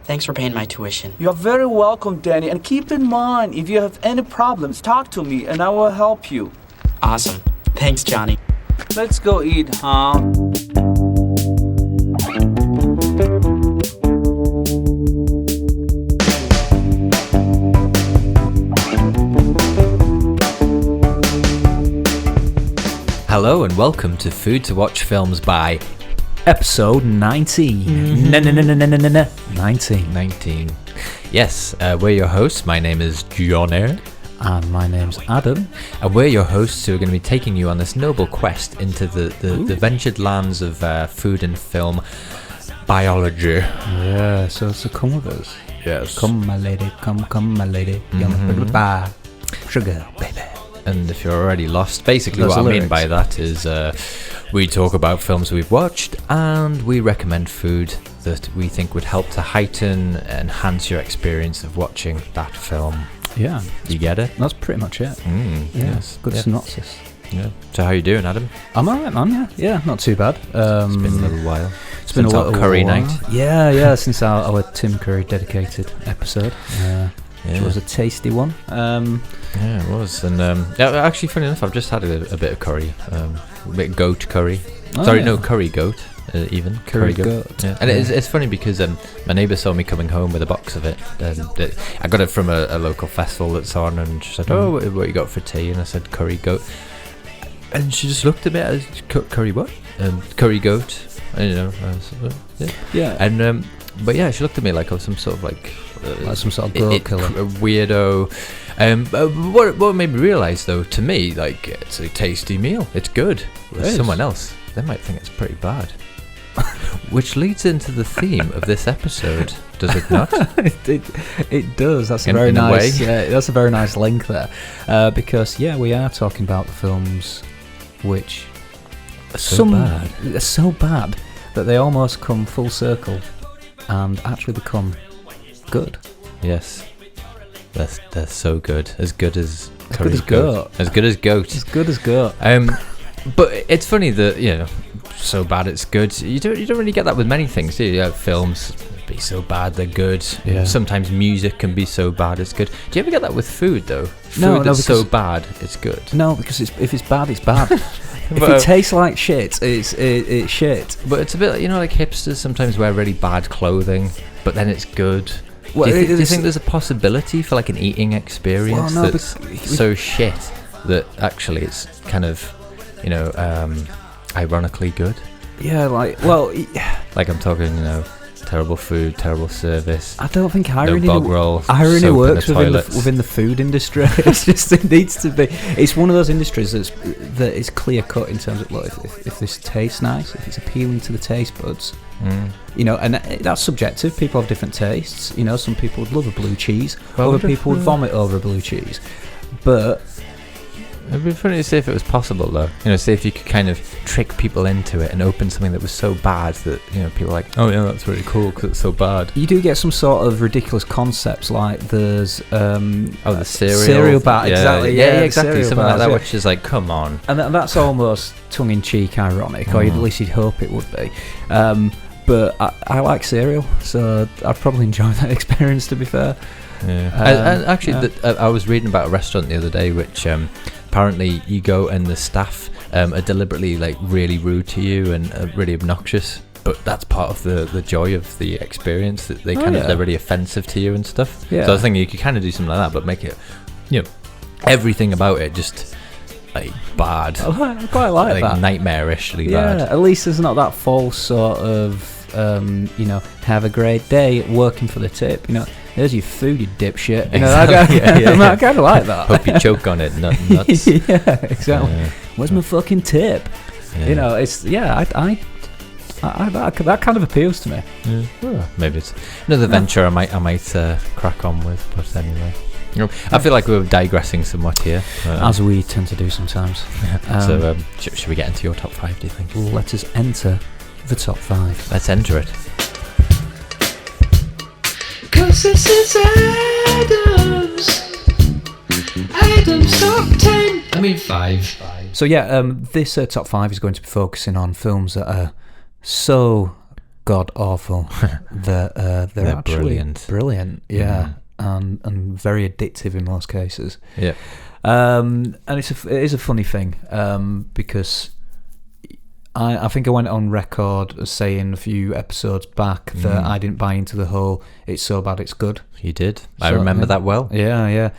Thanks for paying my tuition. You're very welcome, Danny. And keep in mind, if you have any problems, talk to me and I will help you. Awesome. Thanks, Johnny. Let's go eat, huh? Hello and welcome to Food to Watch Films by Episode 19. 19. Yes, we're your hosts. My name is Johnny. And my name's Adam. And we're your hosts who are going to be taking you on this noble quest into the ventured lands of food and film biology. Yeah, so come with us. Yes. Come, my lady. Come, my lady. Sugar, baby. And if you're already lost, basically That's what I the mean by that is we talk about films we've watched and we recommend food that we think would help to heighten, enhance your experience of watching that film. Yeah. You get it? That's pretty much it. Yes. Good synopsis. Yeah. So how you doing, Adam? I'm alright, man. Yeah, not too bad. It's been a little while. It's been a while. Curry night. Yeah, since our Tim Curry dedicated episode. Which was a tasty one. Yeah, it was. And actually, funny enough, I've just had a bit of curry. A bit of goat curry. Curry goat, even. Curry goat. Yeah. And it's funny because my neighbour saw me coming home with a box of it. I got it from a local festival that's on, and she said, "Oh, what you got for tea?" And I said, "Curry goat." And she just looked at me as curry what? Curry goat. And, Yeah. And but yeah, she looked at me like I was some sort of like some sort of goat killer. A weirdo. What made me realise though, to me, like, it's a tasty meal. It's good. With someone else, they might think it's pretty bad. Which leads into the theme of this episode, does it not? It does. That's a very nice. That's a very nice link there, because we are talking about the films which are so bad that they almost come full circle and actually become good. Yes. They're so good. As good as curry goat. As good as goat. As good as goat. But it's funny that, so bad it's good. You don't really get that with many things, do you? Films be so bad they're good. Yeah. Sometimes music can be so bad it's good. Do you ever get that with food though? No, that's so bad it's good. No, because if it's bad, it's bad. If it tastes like shit, it's shit. But it's a bit like hipsters sometimes wear really bad clothing, but then it's good. Well, do you think there's a possibility for like an eating experience that's so shit that actually it's kind of, ironically good? Yeah, like I'm talking, terrible food, terrible service. I don't think irony works within the food industry. It needs to be. It's one of those industries that is clear cut in terms of, look, if this tastes nice, if it's appealing to the taste buds, and that's subjective. People have different tastes. Some people would love a blue cheese, other people would vomit over a blue cheese. But it'd be funny to see if it was possible, though. See if you could kind of trick people into it and open something that was so bad that, people are like, oh yeah, that's really cool because it's so bad. You do get some sort of ridiculous concepts, like there's the cereal bar, exactly. Yeah, exactly. Something like that, which is like, come on. And that's almost tongue-in-cheek ironic, or at least you'd hope it would be. But I like cereal, so I'd probably enjoy that experience, to be fair. Yeah. And actually, I was reading about a restaurant the other day which apparently you go and the staff are deliberately like really rude to you and really obnoxious, but that's part of the joy of the experience, that they're really offensive to you and stuff. So I was thinking you could kind of do something like that, but make it, everything about it just like bad. I quite like that. Nightmarishly bad. Yeah, at least there's not that false sort of have a great day working for the tip. There's your food, you dipshit. I kind of like that. Hope you choke on it, nuts. Yeah, exactly. Where's my fucking tip? It's that kind of appeals to me. Yeah. Well, maybe it's another venture I might crack on with. But anyway, I feel like we're digressing somewhat here, as we tend to do sometimes. So should we get into your top 5? Do you think? Let us enter the top 5. Let's enter it. 'Cause this is Adam's top 10. 5. So this top 5 is going to be focusing on films that are so god awful. They're actually brilliant. Yeah, and very addictive in most cases. Yeah. And it is a funny thing because I think I went on record as saying a few episodes back that I didn't buy into the whole "it's so bad it's good." You did. I remember that well. Yeah.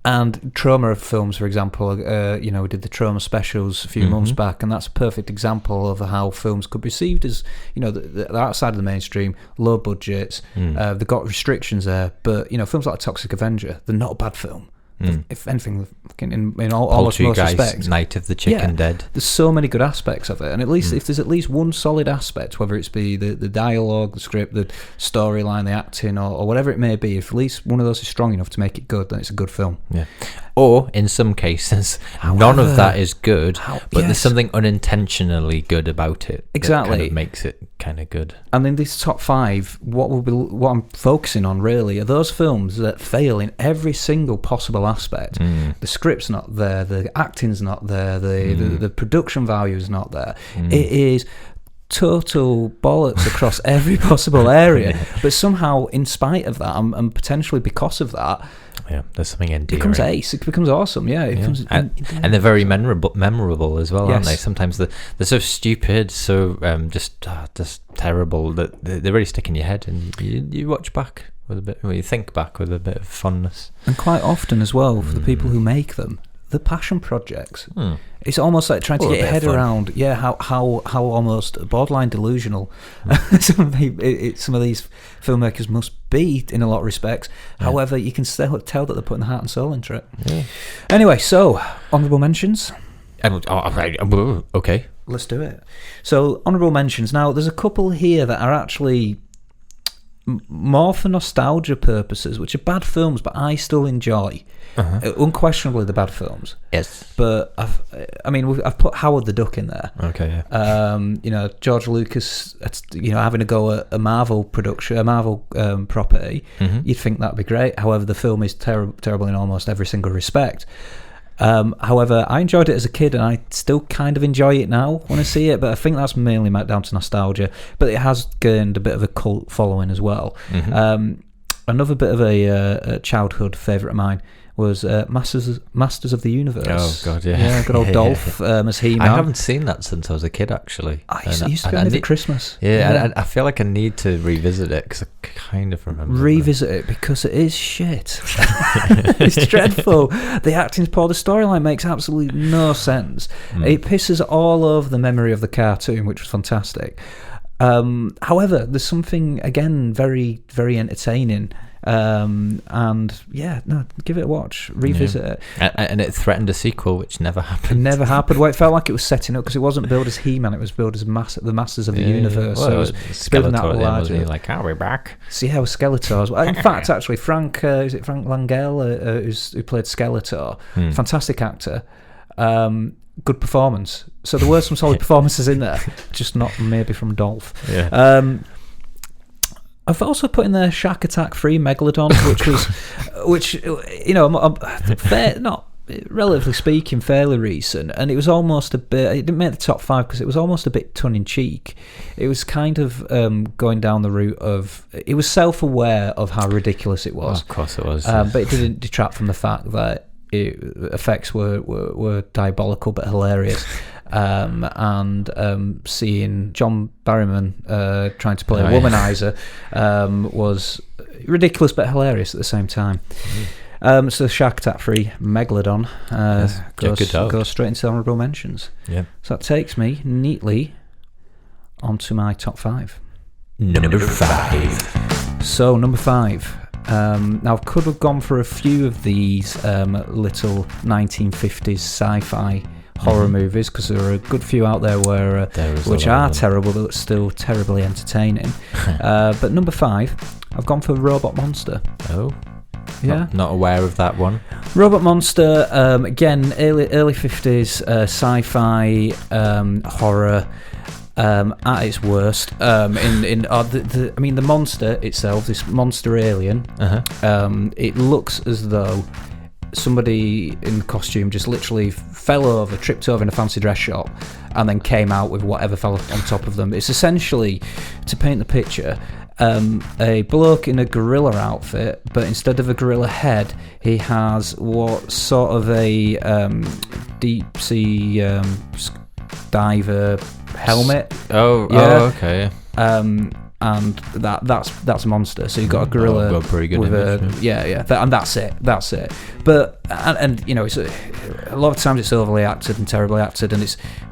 And trauma films, for example, we did the trauma specials a few months back, and that's a perfect example of how films could be perceived as, they're outside of the mainstream, low budgets, they've got restrictions there, but, films like Toxic Avenger, they're not a bad film. If anything, in all most respects, Night of the Chicken Dead. There's so many good aspects of it, and at least if there's at least one solid aspect, whether it's be the dialogue, the script, the storyline, the acting, or whatever it may be, if at least one of those is strong enough to make it good, then it's a good film. Yeah. Or in some cases, none of that is good, but there's something unintentionally good about it. Exactly, that kind of makes it kind of good. And in this top 5, what I'm focusing on really are those films that fail in every single possible aspect. The script's not there, the acting's not there, the production value is not there. It is total bollocks across every possible area, but somehow, in spite of that, and potentially because of that, there's something endearing. It becomes ace. It becomes awesome. And they're very memorable as well, aren't they? Sometimes they're so stupid, so just terrible that they really stick in your head, and you watch back with a bit, you think back with a bit of fondness. And quite often as well, for the people who make them, the passion projects. It's almost like trying to get your head around, how almost borderline delusional some of these filmmakers must be in a lot of respects. However, you can still tell that they're putting the heart and soul into it. Anyway, so honourable mentions. Okay, let's do it. So honourable mentions. Now, there's a couple here that are actually more for nostalgia purposes, which are bad films, but I still enjoy. Unquestionably, the bad films. Yes, but I've put Howard the Duck in there. Okay, yeah. George Lucas, having a go at a Marvel production, a Marvel property. You'd think that'd be great. However, the film is terrible in almost every single respect. However, I enjoyed it as a kid, and I still kind of enjoy it now when I see it, but I think that's mainly down to nostalgia, but it has gained a bit of a cult following as well. Another bit of a childhood favourite of mine was Masters of the Universe. Oh God, yeah, good old Dolph as He-Man. I haven't seen that since I was a kid, actually. I used to go every Christmas. And I feel like I need to revisit it because I kind of remember. Revisit it because it is shit. It's dreadful. The acting's poor. The storyline makes absolutely no sense. It pisses all over the memory of the cartoon, which was fantastic. However, there's something again very, very entertaining. Give it a watch, revisit it. And it threatened a sequel, which never happened. Well, it felt like it was setting up because it wasn't billed as He-Man; it was billed as the Masters of the Universe. Well, so it was Skeletor. Was he like, "Are we back?" See how Skeletor's. In fact, actually, Frank Langella, who played Skeletor, fantastic actor. Good performance. So there were some solid performances in there, just not maybe from Dolph. I've also put in there Shark Attack 3 Megalodon, not relatively speaking, fairly recent, and it was almost a bit. It didn't make the top 5 because it was almost a bit tongue-in-cheek. It was kind of going down the route of. It was self-aware of how ridiculous it was. Oh, of course, it was. But it didn't detract from the fact that effects were diabolical but hilarious. Seeing John Barrowman trying to play a womanizer was ridiculous but hilarious at the same time. So Shark Attack 3 Megalodon goes straight into honourable mentions. So that takes me neatly onto my top 5. Number 5. So number 5. Now I could have gone for a few of these little 1950s sci-fi horror movies because there are a good few out there which are terrible but still terribly entertaining. But number 5, I've gone for Robot Monster. Oh, yeah, not aware of that one. Robot Monster, again, early 50s sci-fi horror. At its worst, the monster itself, this monster alien, it looks as though somebody in the costume just literally fell over, tripped over in a fancy dress shop, and then came out with whatever fell on top of them. It's essentially, to paint the picture, a bloke in a gorilla outfit, but instead of a gorilla head, he has what sort of a deep sea diver helmet. Okay. And that's a monster. So you've got a gorilla pretty good with image, and that's it. But and you know, it's a lot of times it's overly acted and terribly acted,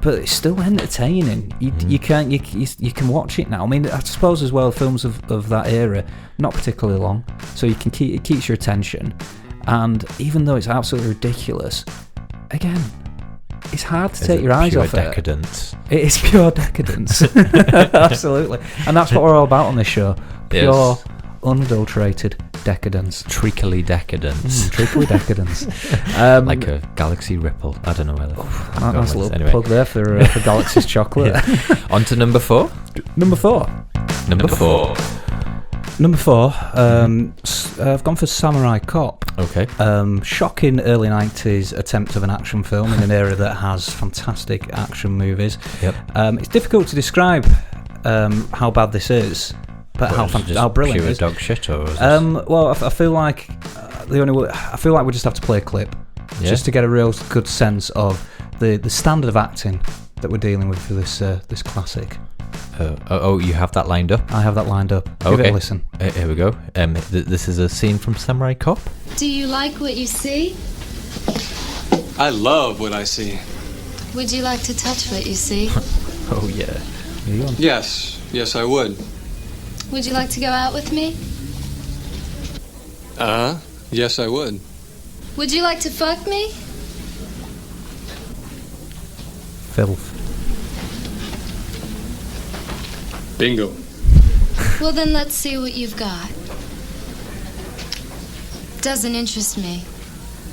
but it's still entertaining. You can watch it now. I mean, I suppose as well, films of that era not particularly long, so it keeps your attention. And even though it's absolutely ridiculous, again, it's hard to take your eyes off decadence? It is pure decadence. Absolutely. And that's what we're all about on this show. Pure, unadulterated decadence. Treacly decadence. Treacly decadence. Like a galaxy ripple. I don't know where that's a little plug there for Galaxy's chocolate. On to number 4. Number four. I've gone for Samurai Cop. Okay. Shocking early 90s attempt of an action film in an era that has fantastic action movies. Yep. It's difficult to describe how bad this is, but how brilliant it is. Dog shit, or is well, I feel like we just have to play a clip just to get a real good sense of the standard of acting that we're dealing with for this classic. You have that lined up? I have that lined up. Okay. Give it a listen. Here we go. This is a scene from Samurai Cop. Do you like what you see? I love what I see. Would you like to touch what you see? Oh, yeah. Yes, I would. Would you like to go out with me? Yes, I would. Would you like to fuck me? Filth. Bingo. Well, then let's see what you've got. Doesn't interest me.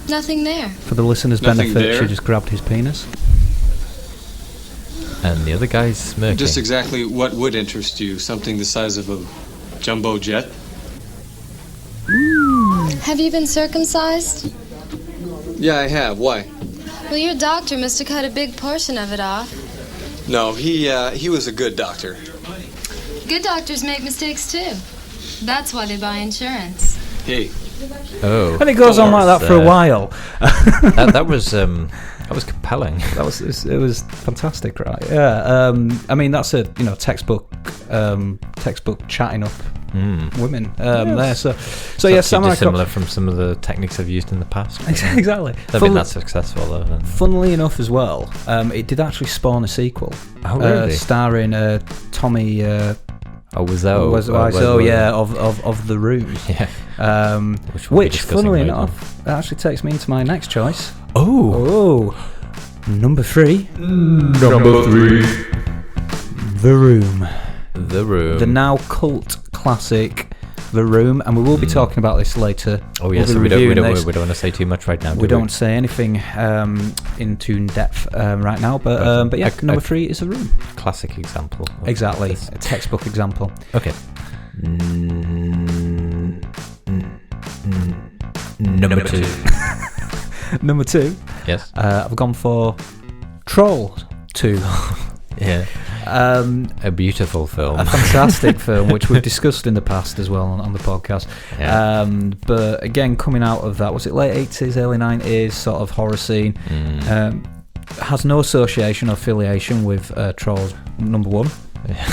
Nothing there. For the listener's Nothing benefit, there? she just grabbed his penis. And the other guy's smirking. Just exactly what would interest you? Something the size of a jumbo jet? Have you been circumcised? Yeah, I have. Why? Well, your doctor must have cut a big portion of it off. No, he was a good doctor. Good doctors make mistakes, too. That's why they buy insurance. Hey. Oh. And it goes on like that for a while. that was compelling. It was fantastic, right? Yeah. I mean, that's a textbook chatting up women there. So yeah, Samurai Cop. Dissimilar from some of the techniques I've used in the past. Exactly. They've been that successful though. Then. Funnily enough, as well, it did actually spawn a sequel. Oh really? Starring Tommy. Wiseau, yeah, of The Room. Yeah. Which funnily enough, actually takes me into my next choice. Oh. Number 3. Number 3. The Room. The now cult classic, The Room, and we will be talking about this later. Oh yes, so we don't want to say too much right now. We don't say anything into depth right now, but yeah, number 3 is The Room. Classic example. Exactly, a textbook example. Okay. Number 2. Number 2. Yes. I've gone for Troll 2. Yeah. A beautiful film. A fantastic film, which we've discussed in the past as well on the podcast. Yeah. But again, coming out of that, was it late 80s, early 90s sort of horror scene, has no association or affiliation with Trolls number 1. Yeah.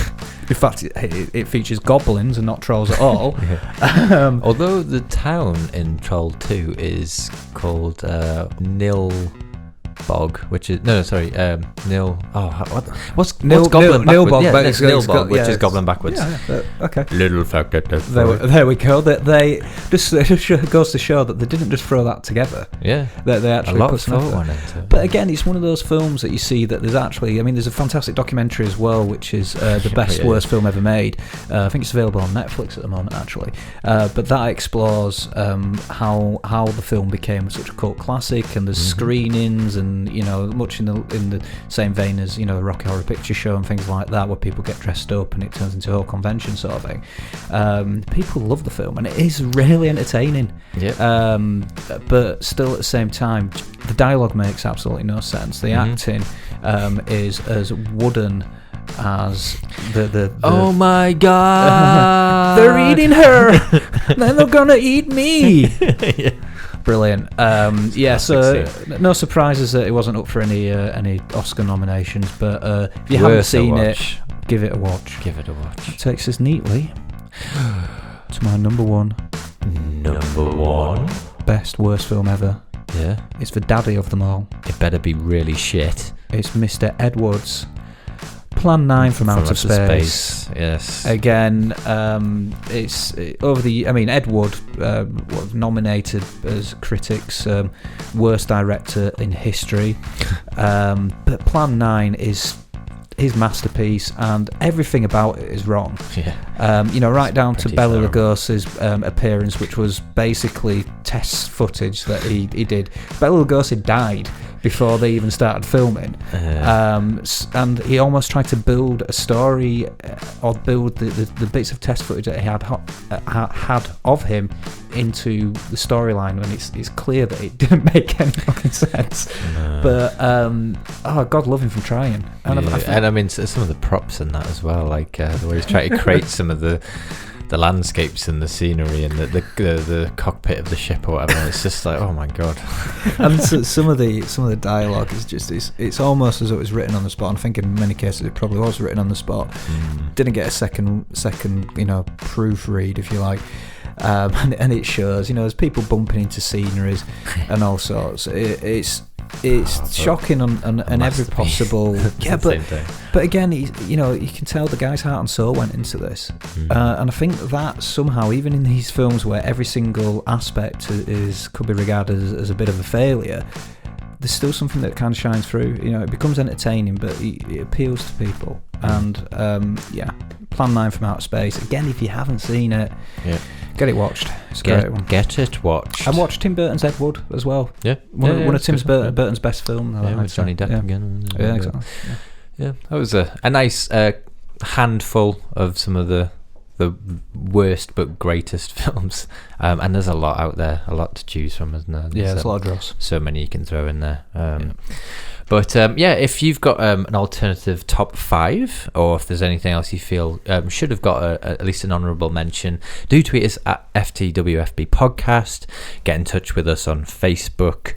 In fact, it features goblins and not trolls at all. Although the town in Troll 2 is called Nilbog, which is what's goblin backwards? It's Nilbog, which is goblin backwards. Okay. Little fact that there we go. They just goes to show that they didn't just throw that together. Yeah, they actually a lot put of thought on it. But again, it's one of those films that you see that there's actually. I mean, there's a fantastic documentary as well, which is the best worst film ever made. I think it's available on Netflix at the moment, actually. But that explores how the film became such a cult classic, and there's screenings and much in the same vein as the Rocky Horror Picture Show and things like that, where people get dressed up and it turns into a whole convention sort of thing. People love the film, and it is really entertaining. Yeah. But still, at the same time, the dialogue makes absolutely no sense. The acting is as wooden as the oh my god, they're eating her, then they're gonna eat me. Yeah. Brilliant. So no surprises that it wasn't up for any Oscar nominations, but if you haven't seen it, give it a watch. That takes us neatly to my number one best worst film ever. Yeah, it's the daddy of them all. It better be really shit. It's Mr. Edward's Plan 9 from Outer Space. Yes. Again, it's over the. I mean, Edward was nominated as critics' worst director in history, but Plan 9 is his masterpiece, and everything about it is wrong. Yeah. Right down to Bela Lugosi's appearance, which was basically test footage that he did. Bela Lugosi died before they even started filming, and he almost tried to build a story or build the bits of test footage that he had of him into the storyline, when it's clear that it didn't make any fucking sense. No. But God love him for trying. And I mean some of the props in that as well, like the way he's trying to create some of the landscapes and the scenery and the cockpit of the ship or whatever. It's just like, oh my god. And some of the dialogue is just it's almost as though it was written on the spot. I think in many cases it probably was written on the spot. Didn't get a second proofread, if you like. And it shows, there's people bumping into sceneries and all sorts. It's shocking on every possible. Yeah, but again, you can tell the guy's heart and soul went into this, and I think that somehow, even in these films where every single aspect could be regarded as a bit of a failure, there's still something that kind of shines through. It becomes entertaining, but it appeals to people. And Plan 9 from Outer Space. Again, if you haven't seen it, get it watched. It's a great one. Get it watched. I watched Tim Burton's Ed Wood as well. Yeah. One of Tim Burton's best films. With Johnny Depp again. Yeah, exactly. Yeah, that was a nice handful of some of the worst but greatest films. And there's a lot out there, a lot to choose from, isn't there? There's a lot of dross. So many you can throw in there. But if you've got an alternative top 5, or if there's anything else you feel should have got at least an honourable mention, do tweet us at FTWFB Podcast. Get in touch with us on Facebook.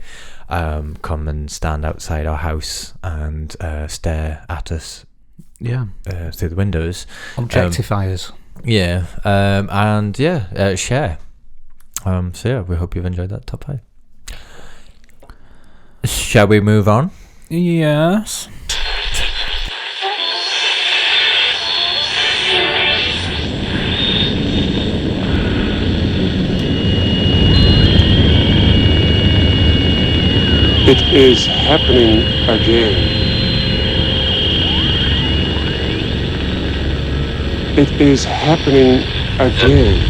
Come and stand outside our house and stare at us. Through the windows. Objectify us. Share. We hope you've enjoyed that top 5. Shall we move on? Yes. It is happening again. It is happening again.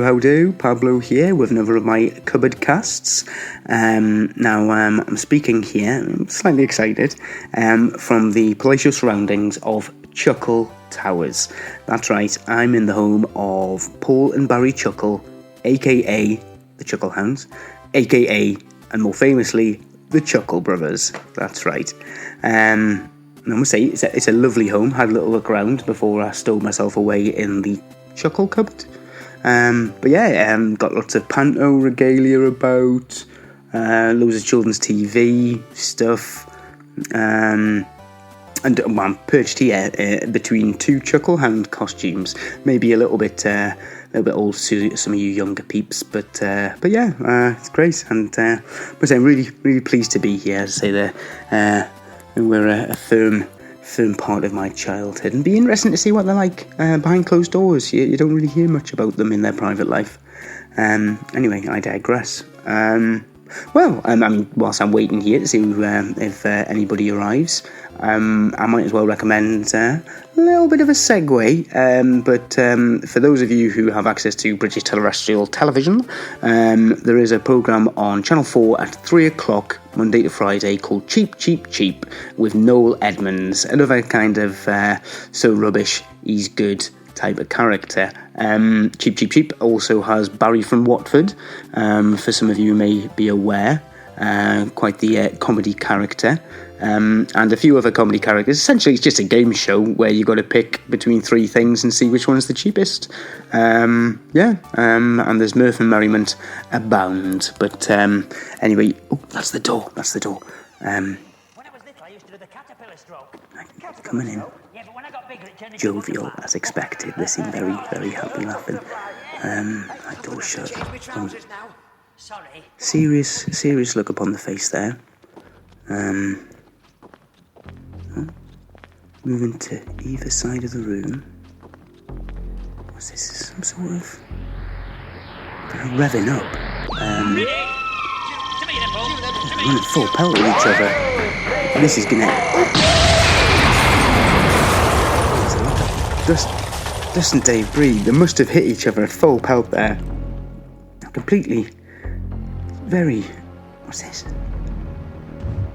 How do? Pablo here with another of my cupboard casts. I'm speaking here, I'm slightly excited, from the palatial surroundings of Chuckle Towers. That's right, I'm in the home of Paul and Barry Chuckle, aka the Chuckle Hounds, aka, and more famously, the Chuckle Brothers. That's right. I must say, it's a lovely home. Had a little look around before I stowed myself away in the Chuckle cupboard. Got lots of panto regalia about, loads of children's TV stuff, and I'm perched here between 2 Chuckle Hound costumes. Maybe a little bit old to some of you younger peeps, but it's great, and but I'm really pleased to be here. As I say, we're a firm part of my childhood, and be interesting to see what they're like behind closed doors. You don't really hear much about them in their private life. Anyway, I digress. Well, I mean, whilst I'm waiting here to see if anybody arrives, I might as well recommend a little bit of a segue. But for those of you who have access to British terrestrial television, there is a programme on Channel 4 at 3 o'clock, Monday to Friday, called Cheap, Cheap, Cheap, with Noel Edmonds, another kind of so rubbish, he's good type of character. Cheap, Cheap, Cheap also has Barry from Watford, for some of you who may be aware, quite the comedy character, and a few other comedy characters. Essentially, it's just a game show where you've got to pick between three things and see which one's the cheapest. And there's mirth and merriment abound. But anyway, that's the door. When I was little, I used to do the caterpillar stroke. Coming in. Jovial as expected. They seem very, very happy laughing. My door shut. Serious look upon the face there. Moving to either side of the room. What's this? Some sort of revving up. Running full pelt at each other. This is gonna. Dust and Dave breathe. They must have hit each other at full pelt there. Completely. Very. What's this?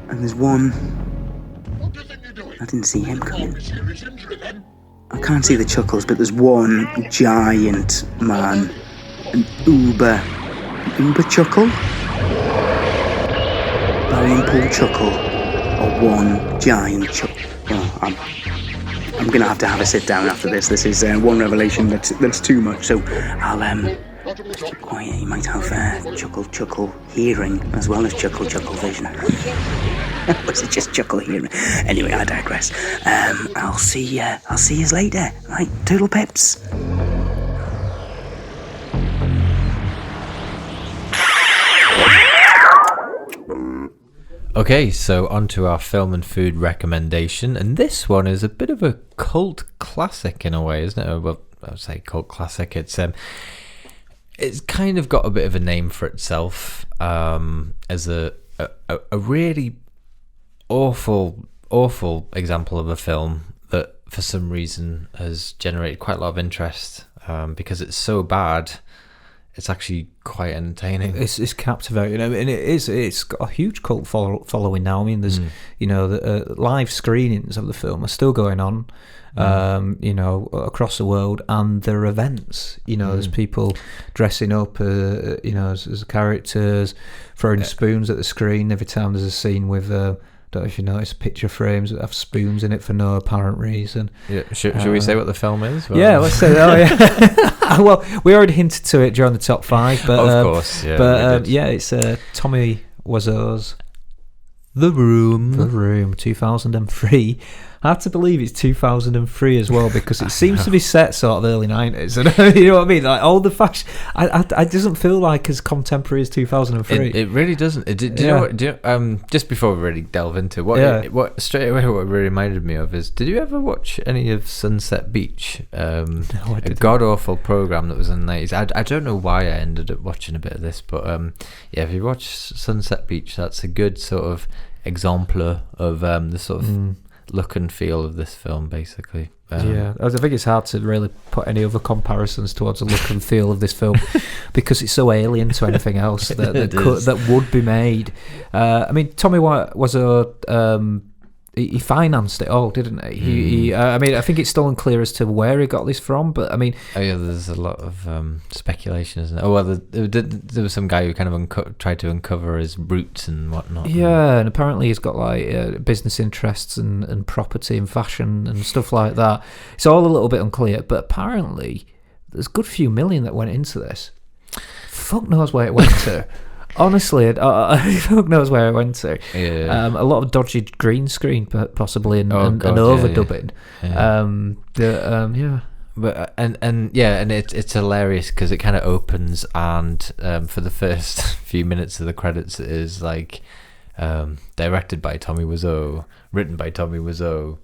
And there's one. I didn't see him coming. I can't see the chuckles, but there's one giant man. An uber chuckle? Barry and Paul chuckle. Or one giant chuckle. Oh, I'm going to have a sit down after this. This is one revelation that's too much, so I'll keep quiet. You might have chuckle hearing as well as chuckle vision. Was it just chuckle hearing? Anyway, I digress. I'll see you later. Right, toodle pips. Okay, so on to our film and food recommendation, and this one is a bit of a cult classic in a way, isn't it? Well, I would say cult classic. It's kind of got a bit of a name for itself as a really awful example of a film that for some reason has generated quite a lot of interest because it's so bad. It's actually quite entertaining. It's captivating. I mean, it's got a huge cult following now. I mean, there's the live screenings of the film are still going on, across the world, and there are events. There's people dressing up, as characters, throwing spoons at the screen every time there's a scene with. Don't know if you notice picture frames that have spoons in it for no apparent reason. Yeah, should we say what the film is? Well, yeah, let's say that. Oh, yeah. Well, we already hinted to it during the top 5, but of course, yeah. It's Tommy Wiseau's The Room, 2003. I have to believe it's 2003 as well because it seems to be set sort of early 90s. And you know what I mean? Like all the fashion, it doesn't feel like as contemporary as 2003. It really doesn't. Do you know what? Just before we really delve into what straight away what it really reminded me of is, did you ever watch any of Sunset Beach? No, I didn't. A god awful program that was in the 90s. I don't know why I ended up watching a bit of this, but if you watch Sunset Beach, that's a good sort of exemplar of the sort of look and feel of this film, basically. I think it's hard to really put any other comparisons towards the look and feel of this film because it's so alien to anything else that would be made. I mean, Tommy Wiseau, he financed it all, didn't he? I mean, I think it's still unclear as to where he got this from, but I mean... Oh yeah, there's a lot of speculation, isn't it? Oh, well, there was some guy who kind of tried to uncover his roots and whatnot. Yeah, and apparently he's got like business interests and property and fashion and stuff like that. It's all a little bit unclear, but apparently there's a good few million that went into this. Fuck knows where it went to. Honestly, fuck knows where I went to. Yeah. A lot of dodgy green screen, possibly, and overdubbing. Yeah. But and it's hilarious because it kind of opens and for the first few minutes of the credits it is like directed by Tommy Wiseau, written by Tommy Wiseau,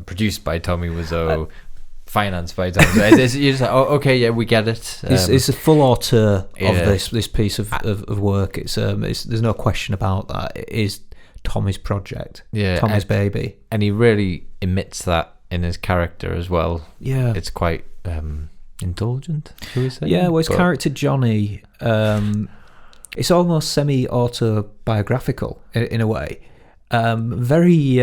produced by Tommy Wiseau. financed by Tom. You're just like, oh, okay, yeah, we get it. It's a full auteur of this piece of work. It's there's no question about that. It is Tommy's project. Yeah, Tommy's baby, and he really emits that in his character as well. Yeah, it's quite indulgent, shall we say? Yeah, well, his character Johnny, it's almost semi-autobiographical in a way. Very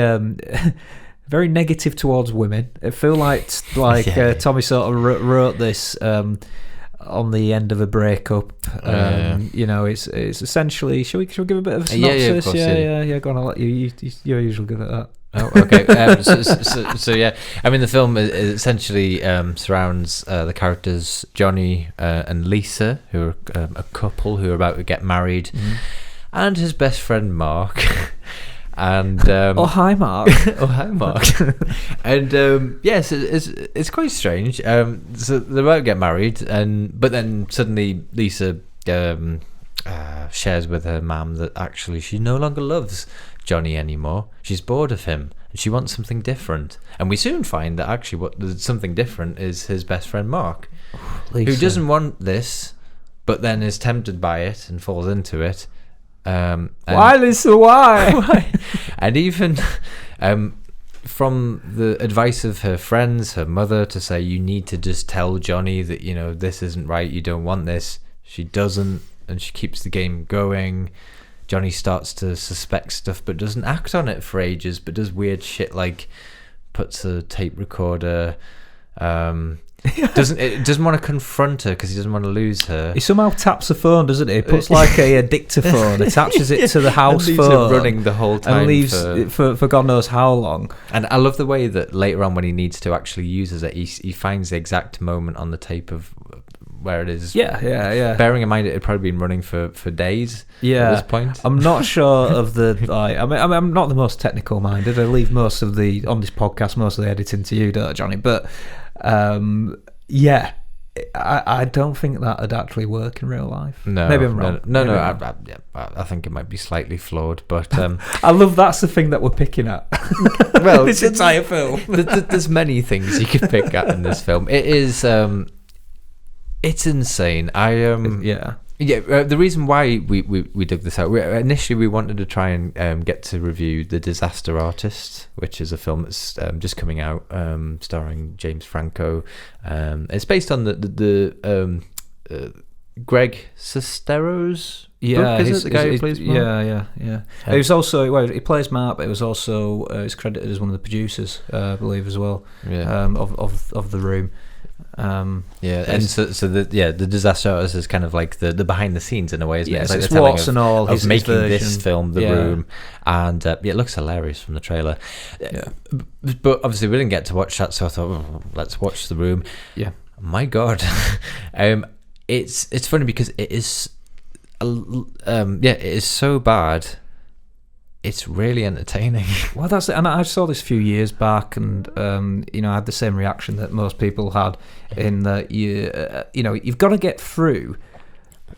very negative towards women. I feel like Tommy sort of wrote this on the end of a breakup. You know, it's essentially. Shall we give a bit of a synopsis? Yeah. Go on, I'll let you. You're usually good at that. Oh, okay. So yeah, I mean, the film essentially surrounds the characters Johnny and Lisa, who are a couple who are about to get married, and his best friend Mark. And hi Mark. Hi Mark. And yes, it's quite strange. So they're about to get married, but then suddenly Lisa shares with her mum that actually she no longer loves Johnny anymore. She's bored of him and she wants something different. And we soon find that actually something different is his best friend Mark, Lisa, who doesn't want this, but then is tempted by it and falls into it. Why, Lisa? Why? And even from the advice of her friends, her mother, to say you need to just tell Johnny that, you know, this isn't right, you don't want this. She doesn't, and she keeps the game going. Johnny starts to suspect stuff but doesn't act on it for ages, but does weird shit like puts a tape recorder. Doesn't want to confront her because he doesn't want to lose her. He somehow taps the phone, doesn't he? Puts like a dictaphone, attaches it to the house and phone, running the whole time, and leaves for God knows how long. And I love the way that later on, when he needs to actually use it, he finds the exact moment on the tape of where it is. Yeah. Bearing in mind it had probably been running for days. Yeah. At this point, I'm not sure of the. I'm not the most technical minded. I leave most of the on this podcast, most of the editing to you, don't I, Johnny? But. Yeah, I don't think that would actually work in real life. No, maybe I'm wrong. No. I think it might be slightly flawed, but I love that's the thing that we're picking at. Well, this entire film. There's many things you could pick at in this film. It is, it's insane. The reason why we dug this out, initially we wanted to try and get to review The Disaster Artist, which is a film that's just coming out, starring James Franco. It's based on the Greg Sestero's book, is it? The guy who plays Mark? Yeah. He was also, he plays Mark, but he was also he's credited as one of the producers, I believe, as well. Yeah. Of The Room. And so the Disaster Artist is kind of like the behind the scenes in a way, isn't it? It's like it's the telling Watts and all of making his this film, The Room, and it looks hilarious from the trailer. But obviously we didn't get to watch that, so I thought, let's watch The Room. Yeah, my God, it's funny because it is, it is so bad. It's really entertaining. Well, that's it. And I saw this a few years back, and I had the same reaction that most people had, in that you've got to get through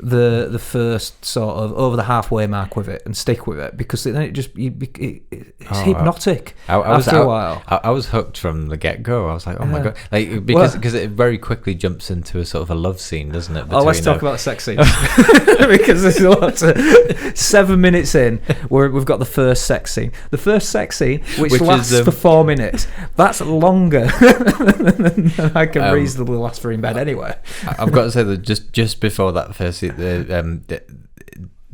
the first sort of over the halfway mark with it and stick with it, because then it's hypnotic after a while. I was hooked from the get-go. I was like, oh my God, like because it very quickly jumps into a sort of a love scene, doesn't it? Let's talk about sex scenes. Because there's a lot 7 minutes in where we've got the first sex scene. The first sex scene, which lasts for 4 minutes. That's longer than I can reasonably last for in bed anyway. I've got to say that just before that first scene,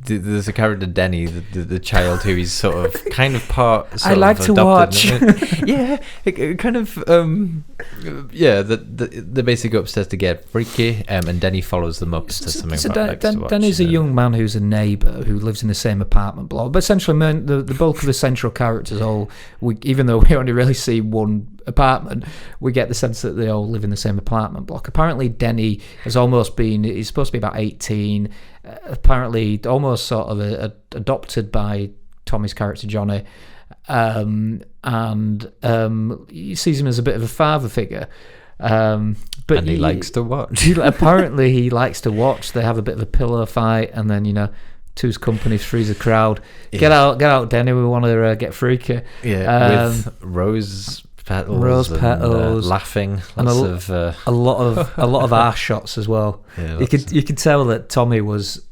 there's a character Denny, the child who is sort of kind of part. I like to watch. They basically go upstairs to get freaky, and Denny follows them up to something. Denny's a young man who's a neighbour who lives in the same apartment block. But essentially, the bulk of the central characters even though we only really see one apartment, we get the sense that they all live in the same apartment block. Apparently, Denny he's supposed to be about 18. Apparently almost sort of adopted by Tommy's character Johnny, and he sees him as a bit of a father figure, but he likes to watch. Apparently he likes to watch. They have a bit of a pillow fight, and then two's company, three's a crowd. Get out Denny, we want to get freaky. With Rose petals, laughing, and a lot of arse shots as well. Yeah, you could tell that Tommy was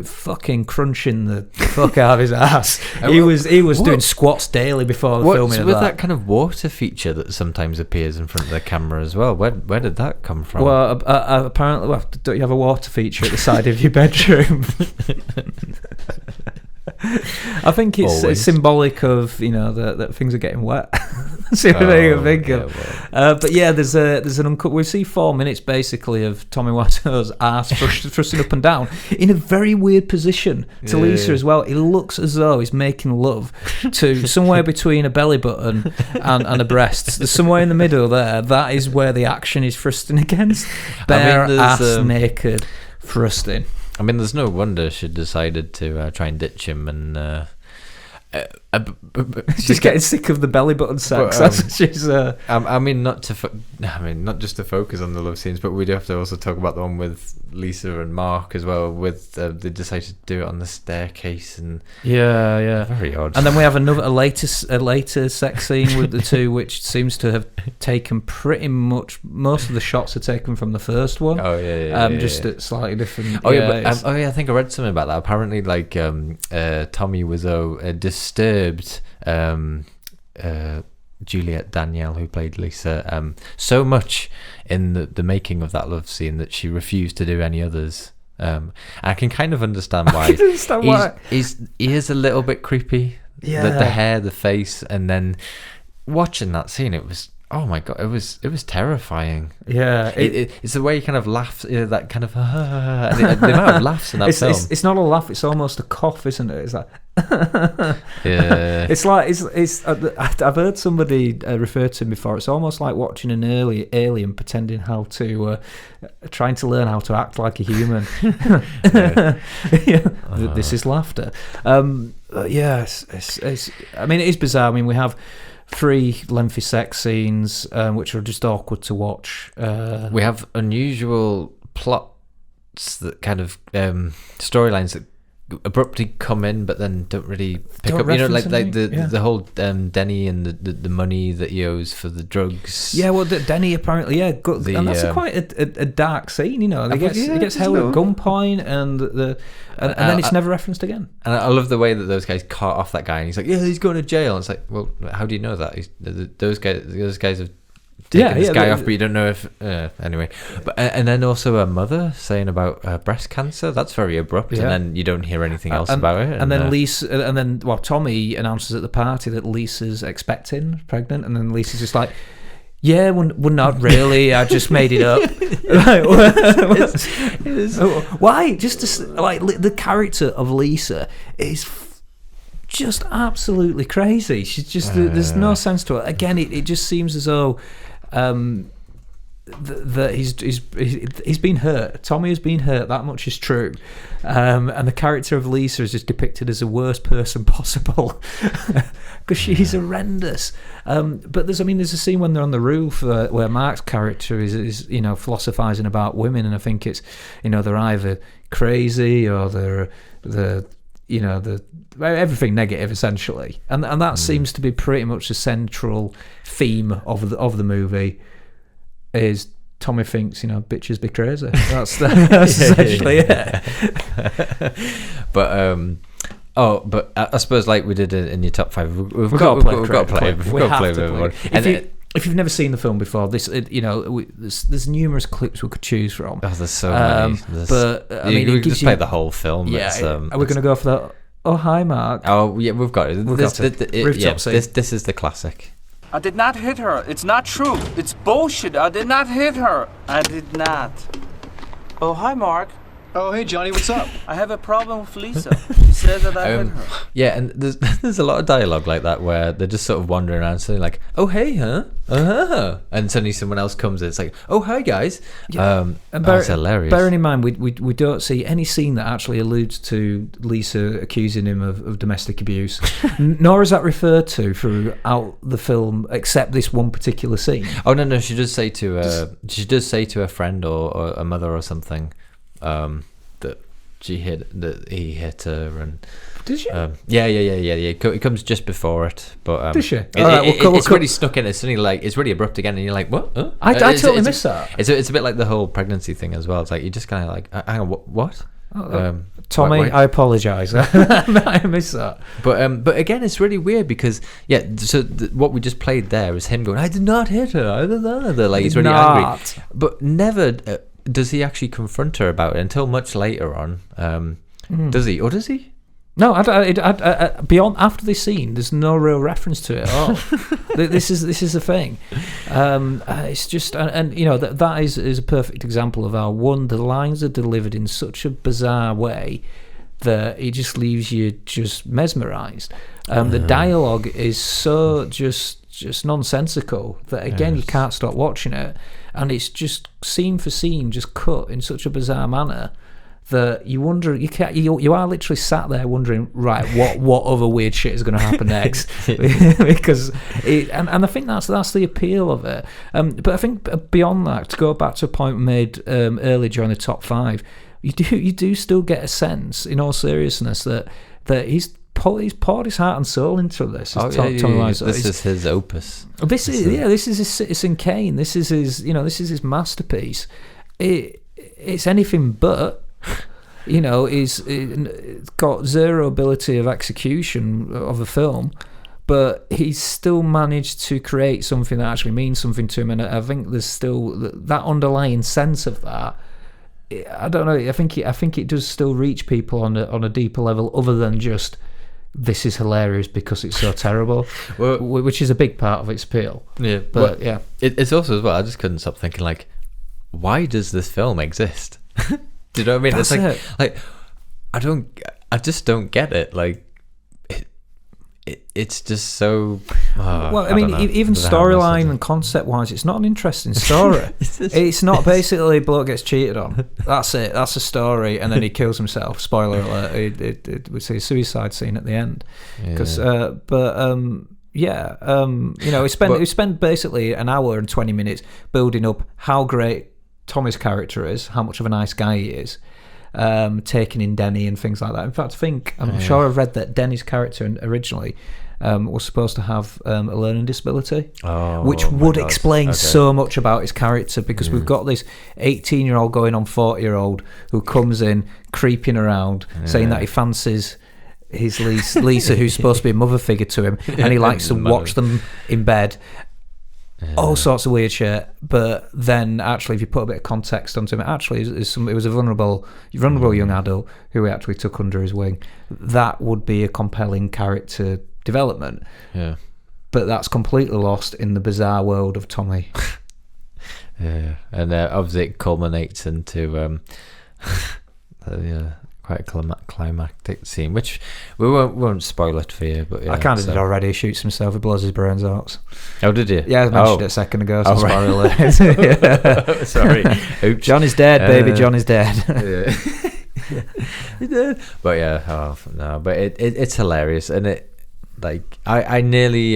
fucking crunching the fuck out of his ass. He was doing squats daily before filming with that kind of water feature that sometimes appears in front of the camera as well. Where did that come from? Well, apparently, don't you have a water feature at the side of your bedroom? I think it's symbolic of that things are getting wet. That's the only thing I think of. But yeah, there's an uncut. We see 4 minutes basically of Tommy Wiseau's ass thrusting up and down in a very weird position to Lisa as well. It looks as though he's making love to somewhere between a belly button and a breast. There's somewhere in the middle there. That is where the action is thrusting against. Bare ass naked thrusting. I mean, there's no wonder she decided to try and ditch him, and she's getting sick of the belly button sex. That's what she's. I mean, not just to focus on the love scenes, but we do have to also talk about the one with Lisa and Mark as well. With they decided to do it on the staircase, and very odd. And then we have a later sex scene with the two, which seems to have taken pretty much most of the shots are taken from the first one. Just at slightly different. I think I read something about that. Apparently, like Tommy Wiseau disturbed Juliette Danielle, who played Lisa, so much in the making of that love scene that she refused to do any others. I can kind of understand why. He is a little bit creepy. Yeah, the hair, the face, and then watching that scene, it was. Oh my god! It was terrifying. Yeah, it's the way he kind of laughs, that kind of the amount of laughs in that film. It's not a laugh; it's almost a cough, isn't it? It's like yeah. It's like it's. I've heard somebody refer to him before. It's almost like watching an alien pretending how to, trying to learn how to act like a human. This is laughter. Yes, I mean, it is bizarre. I mean, we have 3 lengthy sex scenes, which are just awkward to watch. We have unusual plots that kind of storylines that abruptly come in, but then don't really pick up. The whole Denny and the money that he owes for the drugs. Yeah, well, Denny apparently, and that's quite a dark scene. He gets held at gunpoint, and then it's never referenced again. And I love the way that those guys cart off that guy, and he's like, "Yeah, he's going to jail." And it's like, well, how do you know that? Those guys have taken this guy off, but you don't know if anyway. But and then also a mother saying about breast cancer. That's very abrupt, and then you don't hear anything else about it. And then Lisa, Tommy announces at the party that Lisa's pregnant, and then Lisa's just like, "Yeah, we're not really. I just made it up." Why? Just the character of Lisa is just absolutely crazy. She's just there's no sense to it. Again, it just seems as though that he's been hurt. Tommy has been hurt. That much is true. And the character of Lisa is just depicted as the worst person possible because she's horrendous. But there's a scene when they're on the roof where Mark's character is philosophizing about women, and I think it's they're either crazy or they're everything negative essentially, and that seems to be pretty much the central theme of the movie. Is Tommy thinks bitches be crazy. That's essentially it. But I suppose like we did in your top 5, we've got to play everyone. If you've never seen the film before, there's numerous clips we could choose from. Oh, there's so many. We just play the whole film. Yeah. Are we going to go for that? Oh, hi, Mark. Oh, yeah, we've got it. This is the classic. I did not hit her. It's not true. It's bullshit. I did not hit her. I did not. Oh, hi, Mark. Oh, hey, Johnny, what's up? I have a problem with Lisa. She said that I hit her. Yeah, and there's a lot of dialogue like that where they're just sort of wandering around saying like, "Oh, hey, huh? Uh-huh." And suddenly someone else comes in. It's like, "Oh, hi, guys." Yeah. That's hilarious. Bearing in mind, we don't see any scene that actually alludes to Lisa accusing him of domestic abuse, nor is that referred to throughout the film, except this one particular scene. Oh no, she does say to her friend or a mother or something. he hit her, and did she? Yeah. It comes just before it, but did she? It's really stuck in. It's suddenly like it's really abrupt again, and you're like, what? Huh? I totally missed that. It's a bit like the whole pregnancy thing as well. It's like you just kind of like, hang on, what? Tommy, I apologise. I missed that. But again, it's really weird because so what we just played there is him going, I did not hit her. Like he's really angry, but never does he actually confront her about it until much later on. Does he, or does he? No, beyond after this scene, there's no real reference to it at all. This is the thing. It's just, and you know that is a perfect example of how the lines are delivered in such a bizarre way that it just leaves you just mesmerised. The dialogue is so just nonsensical that again you can't stop watching it, and it's just scene for scene just cut in such a bizarre manner that you wonder, you are literally sat there wondering, right, what other weird shit is going to happen next? Because and I think that's the appeal of it. But I think beyond that, to go back to a point made earlier during the top 5, you do still get a sense, in all seriousness, that he's poured his heart and soul into this. Tommy Wiseau. This is his opus. This is his Citizen Kane. This is his masterpiece. It's anything but. You know, it's got zero ability of execution of a film, but he's still managed to create something that actually means something to him, and I think there's still that underlying sense of that. I don't know. I think it does still reach people on a deeper level, other than just this is hilarious because it's so terrible, which is a big part of its appeal. Yeah, but it's also as well. I just couldn't stop thinking, like, why does this film exist? Do you know what I mean? That's it's like I just don't get it. Like it's just so. Well, I mean, even storyline and concept wise, it's not an interesting story. It's not basically bloke gets cheated on. That's it. That's a story, and then he kills himself. Spoiler alert! We see a suicide scene at the end. Because, we spent basically an hour and 20 minutes building up how great Tommy's character is, how much of a nice guy he is, taking in Denny and things like that. In fact, I'm sure I've read that Denny's character originally was supposed to have a learning disability, which would explain so much about his character, because we've got this 18-year-old going on 40-year-old who comes in creeping around saying that he fancies his Lisa, who's supposed to be a mother figure to him, and he likes to watch them in bed. All sorts of weird shit, but then actually, if you put a bit of context onto him, actually, it was a vulnerable young adult who he actually took under his wing. That would be a compelling character development. Yeah, but that's completely lost in the bizarre world of Tommy. Yeah, and obviously it culminates into quite a climactic scene, which we won't spoil it for you. But yeah, I kind of did already. He shoots himself, he blows his brains out. Oh, did you? Yeah, I mentioned it a second ago. So spoiler. Sorry. Oops. John is dead, baby. John is dead. But yeah, but it's hilarious, and it I nearly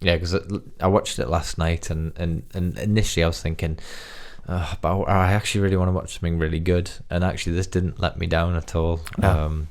because I watched it last night, and initially I was thinking, but I actually really want to watch something really good, and actually this didn't let me down at all. No.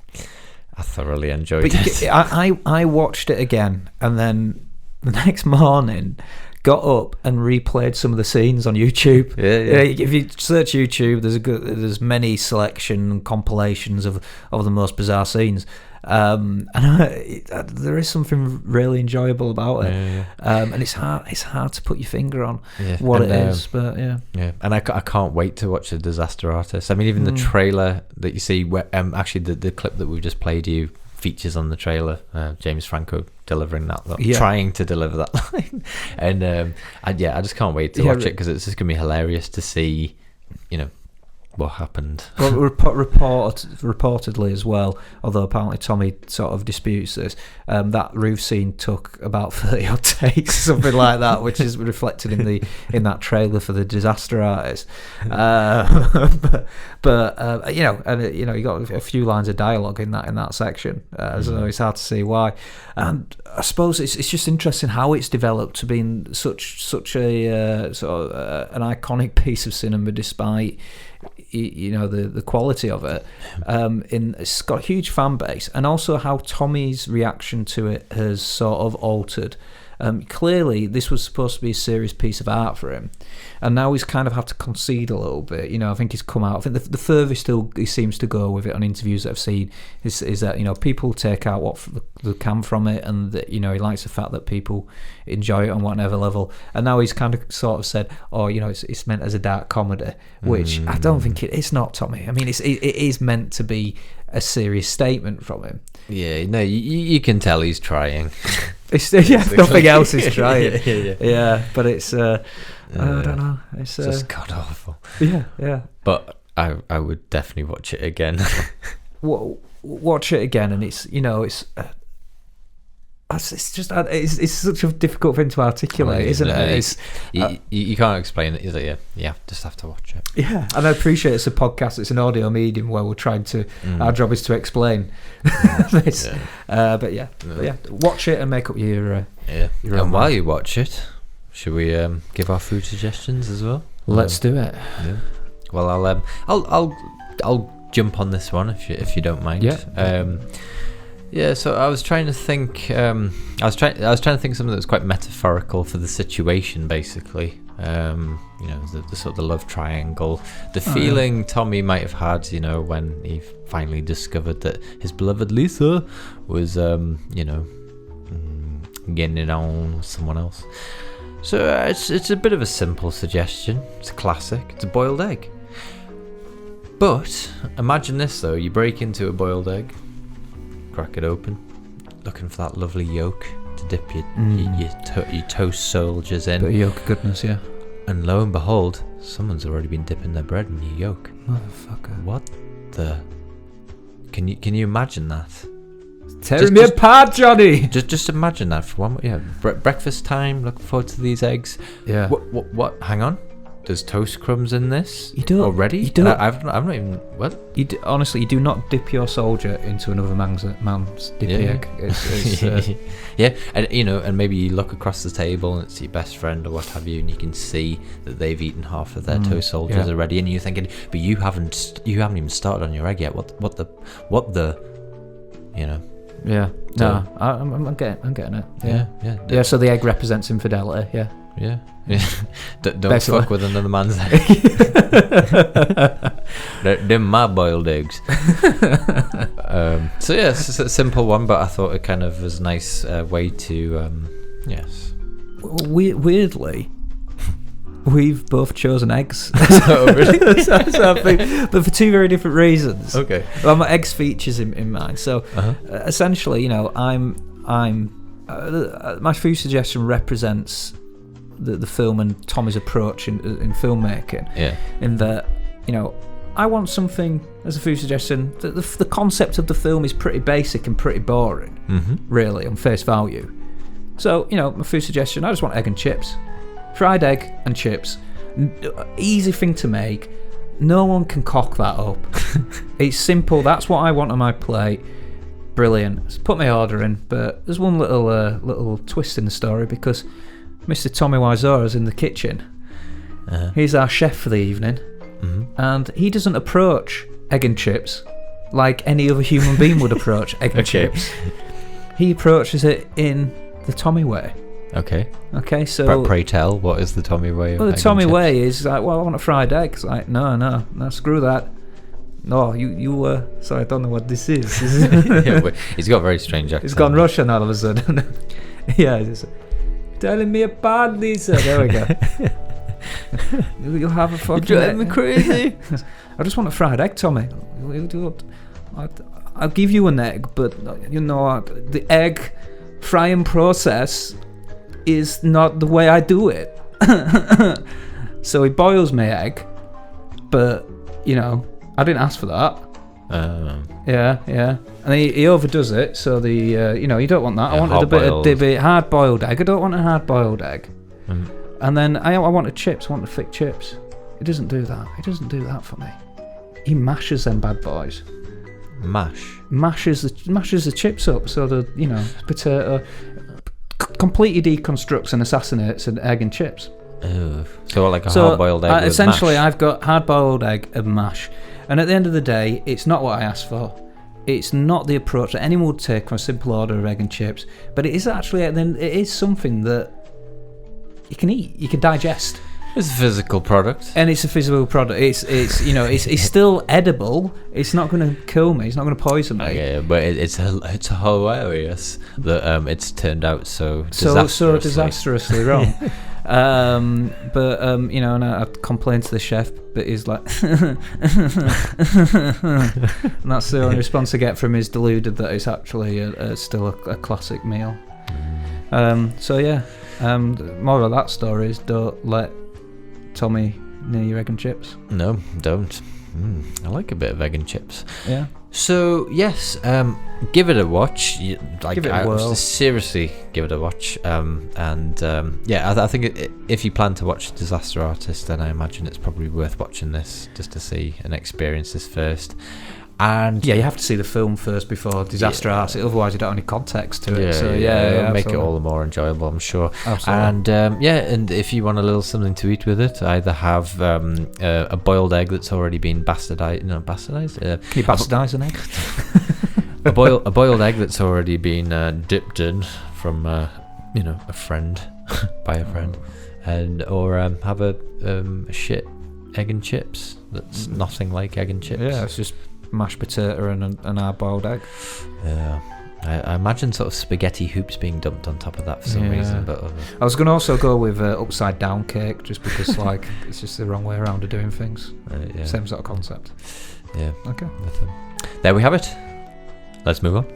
I thoroughly enjoyed it. I watched it again, and then the next morning got up and replayed some of the scenes on YouTube. Yeah. If you search YouTube, there's many selection compilations of the most bizarre scenes. And there is something really enjoyable about it, and it's hard to put your finger on what it is, but and I can't wait to watch The Disaster Artist. I mean, even the trailer that you see, where actually the clip that we've just played you features on the trailer, James Franco delivering that trying to deliver that line, and I just can't wait to watch it, because it's just gonna be hilarious to see, what happened. Well, reportedly as well, although apparently Tommy sort of disputes this, that roof scene took about 30 odd takes, something like that, which is reflected in that trailer for The Disaster Artist. But you got a few lines of dialogue in that section, so it's hard to see why. And I suppose it's just interesting how it's developed to being such a sort of an iconic piece of cinema, despite the quality of it. It's got a huge fan base, and also how Tommy's reaction to it has sort of altered. Clearly, this was supposed to be a serious piece of art for him, and now he's kind of had to concede a little bit. I think he's come out. I think the furthest he seems to go with it on interviews that I've seen is that people take out what they can from it, and that he likes the fact that people enjoy it on whatever level. And now he's kind of sort of said, it's meant as a dark comedy, which I don't think it's not, Tommy. I mean, it is meant to be a serious statement from him. Yeah, no, you can tell he's trying. Nothing else is trying. Yeah, but it's I don't know. It's just god awful. Yeah. But I would definitely watch it again. Watch it again, and it's just it's such a difficult thing to articulate, isn't it? You can't explain it, is it? Yeah, just have to watch it. Yeah, and I appreciate it's a podcast, it's an audio medium where we're trying to. Our job is to explain this. But yeah, watch it and make up your and while you watch it, should we give our food suggestions as well? Let's do it. Yeah. Well, I'll jump on this one if you don't mind. Yeah. Yeah, so I was trying to think. I was trying to think of something that was quite metaphorical for the situation, basically. The sort of the love triangle, the feeling Tommy might have had, when he finally discovered that his beloved Lisa was, getting it on with someone else. So it's a bit of a simple suggestion. It's a classic. It's a boiled egg. But imagine this though: you break into a boiled egg. Crack it open, looking for that lovely yolk to dip your toast soldiers in. Bit of yolk goodness, yeah. And lo and behold, someone's already been dipping their bread in your yolk. Motherfucker! What the? Can you imagine that? Tearing me apart, Johnny. Just imagine that for one. Yeah, breakfast time. Looking forward to these eggs. Yeah. What? Hang on. There's toast crumbs in this. You don't already. You don't. I've not even. What? Honestly, you do not dip your soldier into another man's dippy egg. It's yeah, and and maybe you look across the table and it's your best friend or what have you, and you can see that they've eaten half of their toast soldiers already, and you're thinking, but you haven't even started on your egg yet. What the? Yeah. So, no, I'm getting it. Yeah. So the egg represents infidelity. Yeah. Yeah. Don't fuck with another man's egg. They're my boiled eggs. So yeah, it's a simple one, but I thought it kind of was a nice way to yes. Weirdly, we've both chosen eggs. Oh, really? But for two very different reasons. Okay. Well, my eggs features in mind. So essentially, I'm my food suggestion represents the film and Tommy's approach in filmmaking. Yeah. In that, I want something as a food suggestion. The concept of the film is pretty basic and pretty boring, really, on face value. So, my food suggestion, I just want egg and chips. Fried egg and chips. Easy thing to make. No one can cock that up. It's simple. That's what I want on my plate. Brilliant. So put my order in, but there's one little twist in the story because Mr. Tommy Wiseau is in the kitchen. He's our chef for the evening, and he doesn't approach egg and chips like any other human being would approach egg and chips. He approaches it in the Tommy way. Okay, so pray tell, what is the Tommy way? Well, the Tommy way is like, well, I want a fried egg. It's like, no, screw that. No, you sorry, I don't know what this is. Yeah, he's got a very strange accent. He's gone Russian all of a sudden. Yeah, he's telling me apart, Lisa. There we go. You'll have a fucking. You're driving me crazy. I just want a fried egg, Tommy. I'll give you an egg, but the egg frying process is not the way I do it. So he boils my egg, but I didn't ask for that. Yeah. And he overdoes it, so you don't want that. I wanted a bit hard boiled egg. I don't want a hard boiled egg. And then I wanted chips. I wanted thick chips. He doesn't do that. He doesn't do that for me. He mashes them bad boys. Mashes the chips up so the potato completely deconstructs and assassinates an egg and chips. Oh, so like a hard-boiled egg with essentially, mash? I've got hard-boiled egg and mash. And at the end of the day, it's not what I asked for. It's not the approach that anyone would take from a simple order of egg and chips. But it is actually, it is something that you can eat, you can digest. It's a physical product, and it's a physical product. It's still edible. It's not going to kill me. It's not going to poison me. Okay, but it's hilarious that it's turned out so disastrously wrong. And I complained to the chef, but he's like, and that's the only response I get from him, is deluded that it's actually still a classic meal. Moral of that story is, don't let Tommy near your egg and chips. No, don't. I like a bit of egg and chips. Yeah. So yes, give it a watch. Give it a whirl. Seriously, give it a watch. I think if you plan to watch Disaster Artist, then I imagine it's probably worth watching this just to see and experience this first. And you have to see the film first before Disaster Artist, otherwise you don't have any context to it. It'll make it all the more enjoyable, I'm sure. Absolutely. And if you want a little something to eat with it, either have a boiled egg that's already been bastardized. Can you bastardize an egg? a boiled egg that's already been dipped in from a friend by a friend, or have a shit egg and chips that's nothing like egg and chips. Yeah, it's just mashed potato and an hard-boiled egg. Yeah, I imagine sort of spaghetti hoops being dumped on top of that for some reason. But I was going to also go with upside down cake, just because it's just the wrong way around of doing things. Same sort of concept. Yeah. Okay. There we have it. Let's move on.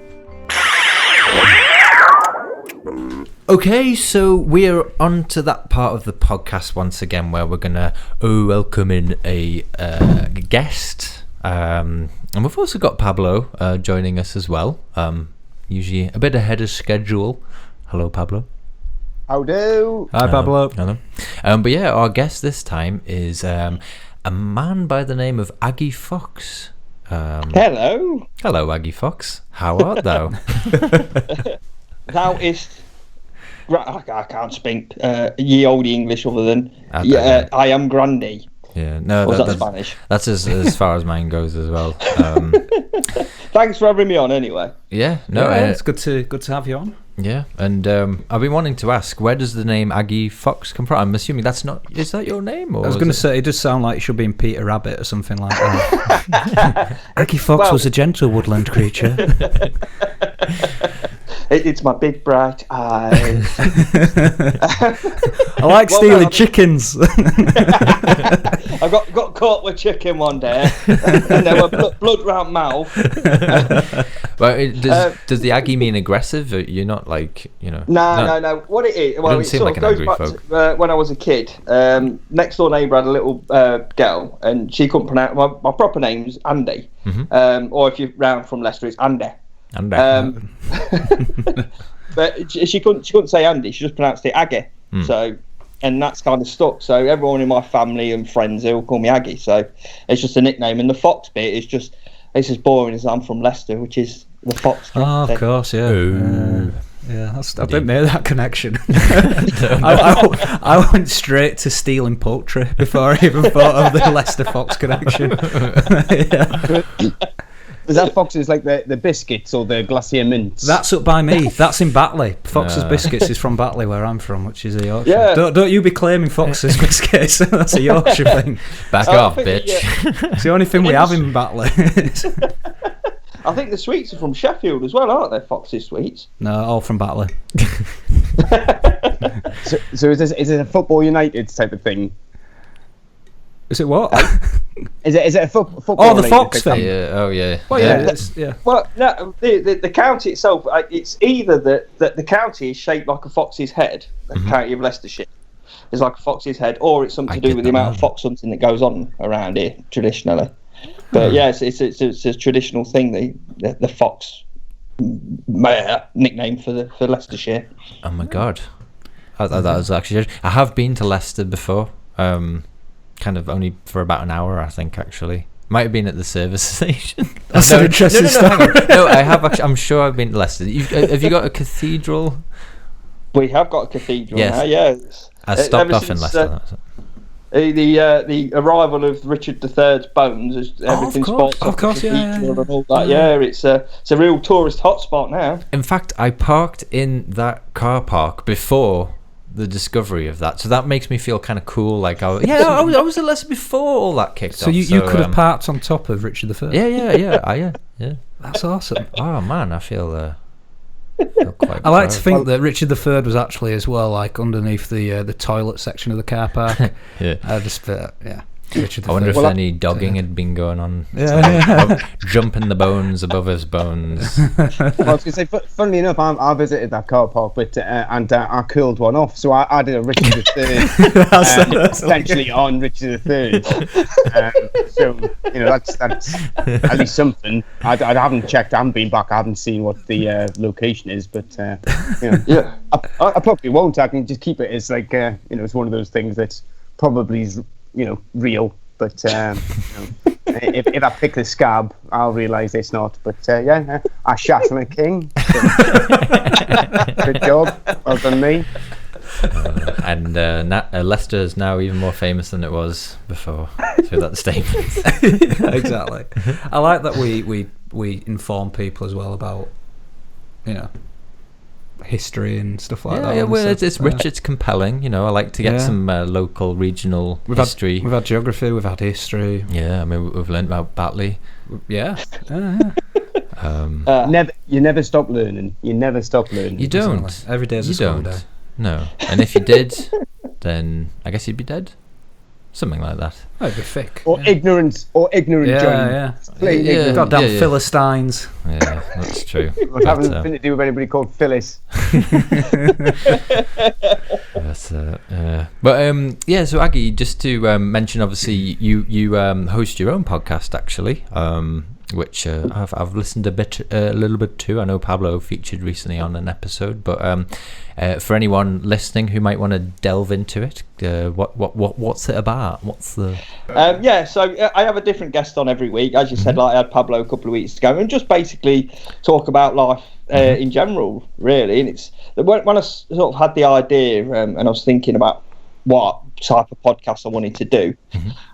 Okay, so we're on to that part of the podcast once again where we're gonna welcome in a guest. And we've also got Pablo joining us as well, usually a bit ahead of schedule. Hello, Pablo. How do? Hi, Pablo. Hello. But yeah, our guest this time is a man by the name of Aggy Fox. Hello. Hello, Aggy Fox. How art thou? Thou is... I can't speak ye olde English other than I am Grandy. Yeah, no, that's Spanish. That's as far as mine goes as well. Thanks for having me on, anyway. Yeah, no, it's good to have you on. Yeah, and I've been wanting to ask, where does the name Aggy Fox come from? I'm assuming is that your name? Or I was going to say, it does sound like it should be in Peter Rabbit or something like that. Aggy Fox was a gentle woodland creature. It's my big bright eyes. I like stealing chickens. I got caught with chicken one day, and there were blood round mouth. Well, does the Aggie mean aggressive? You're not like, No. What it is? Well, it sort of goes back to when I was a kid. Next door neighbour had a little girl, and she couldn't pronounce my proper name's Andy. Mm-hmm. Or if you're round from Leicester, it's Andy. But she couldn't say Andy. She just pronounced it Aggy. So, and that's kind of stuck. So everyone in my family and friends, they all call me Aggy. So it's just a nickname. And the Fox bit is just, it's as boring as I'm from Leicester, which is the Fox. Oh, of course, yeah. Yeah, I didn't make that connection. I went straight to stealing poultry before I even thought of the Leicester Fox connection. Is that Fox's like the biscuits or the glacier mints? That's up by me. That's in Batley. Fox's Biscuits is from Batley, where I'm from, which is a Yorkshire. Yeah. Don't you be claiming Fox's Biscuits. That's a Yorkshire thing. Back off, bitch. It's the only thing we have in Batley. I think the sweets are from Sheffield as well, aren't they? Fox's sweets. No, all from Batley. So is it a Football United type of thing? Is it what? Is it a football? Oh, the Fox thing. Yeah. Oh, yeah. Well, yeah. Well, no, the county itself, it's either that the county is shaped like a fox's head, the county of Leicestershire is like a fox's head, or it's something to do with the amount of fox hunting that goes on around here traditionally. But yes, it's a traditional thing. The fox nickname for Leicestershire. Oh my god, that was actually. I have been to Leicester before. Kind of only for about an hour, I think. Actually, might have been at the service station. That's an interesting story. No, I have. Actually, I'm sure I've been to Leicester. Have you got a cathedral? We have got a cathedral now. Yeah, I stopped off in Leicester. The arrival of Richard III's bones, everything spots of course, yeah. And all that. Yeah, it's a real tourist hotspot now. In fact, I parked in that car park before the discovery of that, so that makes me feel kind of cool. Like, I was at Leicester before all that kicked off. So you could have parked on top of Richard III. Yeah. That's awesome. Oh man, I feel quite I like to proud. think that Richard III was actually as well, like underneath the toilet section of the car park. Yeah. Richard I wonder if any dogging had been going on. Jumping the bones above his bones. I was going to say, funnily enough, I visited that car park, but and I cooled one off. So I did a Richard III, essentially on Richard III. So that's at least something. I haven't checked. I haven't been back. I haven't seen what the location is, but I probably won't. I can just keep it as like it's one of those things that's probably real, but if I pick the scab, I'll realise it's not. But I shat on a king. Good job, well done me. And Leicester is now even more famous than it was before through that statement. Exactly. I like that we inform people as well about history and stuff like that. Yeah, well, it's rich, it's compelling. I like to get some local, regional history. We've had geography, we've had history. Yeah, I mean, we've learned about Batley. Yeah. You never stop learning. You never stop learning. You don't. Exactly. Every day is a school day. No. And if you did, then I guess you'd be dead. Something like that. Oh, it'd be thick. Or ignorant. Yeah. Goddamn Philistines. Yeah, that's true. It having nothing to do with anybody called Phyllis. So Aggie, just to mention, obviously you host your own podcast actually, which I've listened a little bit to. I know Pablo featured recently on an episode, but for anyone listening who might want to delve into it, what's it about? What's the so I have a different guest on every week, as you said. Like I had Pablo a couple of weeks ago, and just basically talk about life in general, really. And it's when I sort of had the idea, and I was thinking about what type of podcast I wanted to do.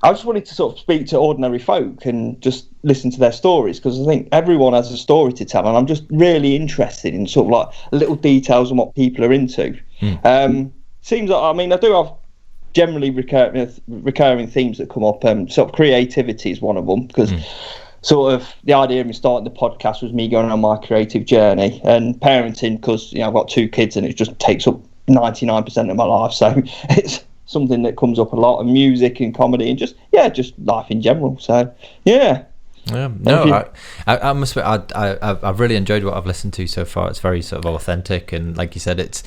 I just wanted to sort of speak to ordinary folk and just listen to their stories, because I think everyone has a story to tell, and I'm just really interested in sort of like little details on what people are into. Seems like, I mean, I do have generally recurring themes that come up. Sort of creativity is one of them, because sort of the idea of me starting the podcast was me going on my creative journey, and parenting, because I've got 2 kids and it just takes up 99% of my life, so it's something that comes up a lot, and music and comedy and just life in general. So I must admit, I've really enjoyed what I've listened to so far. It's very sort of authentic, and like you said,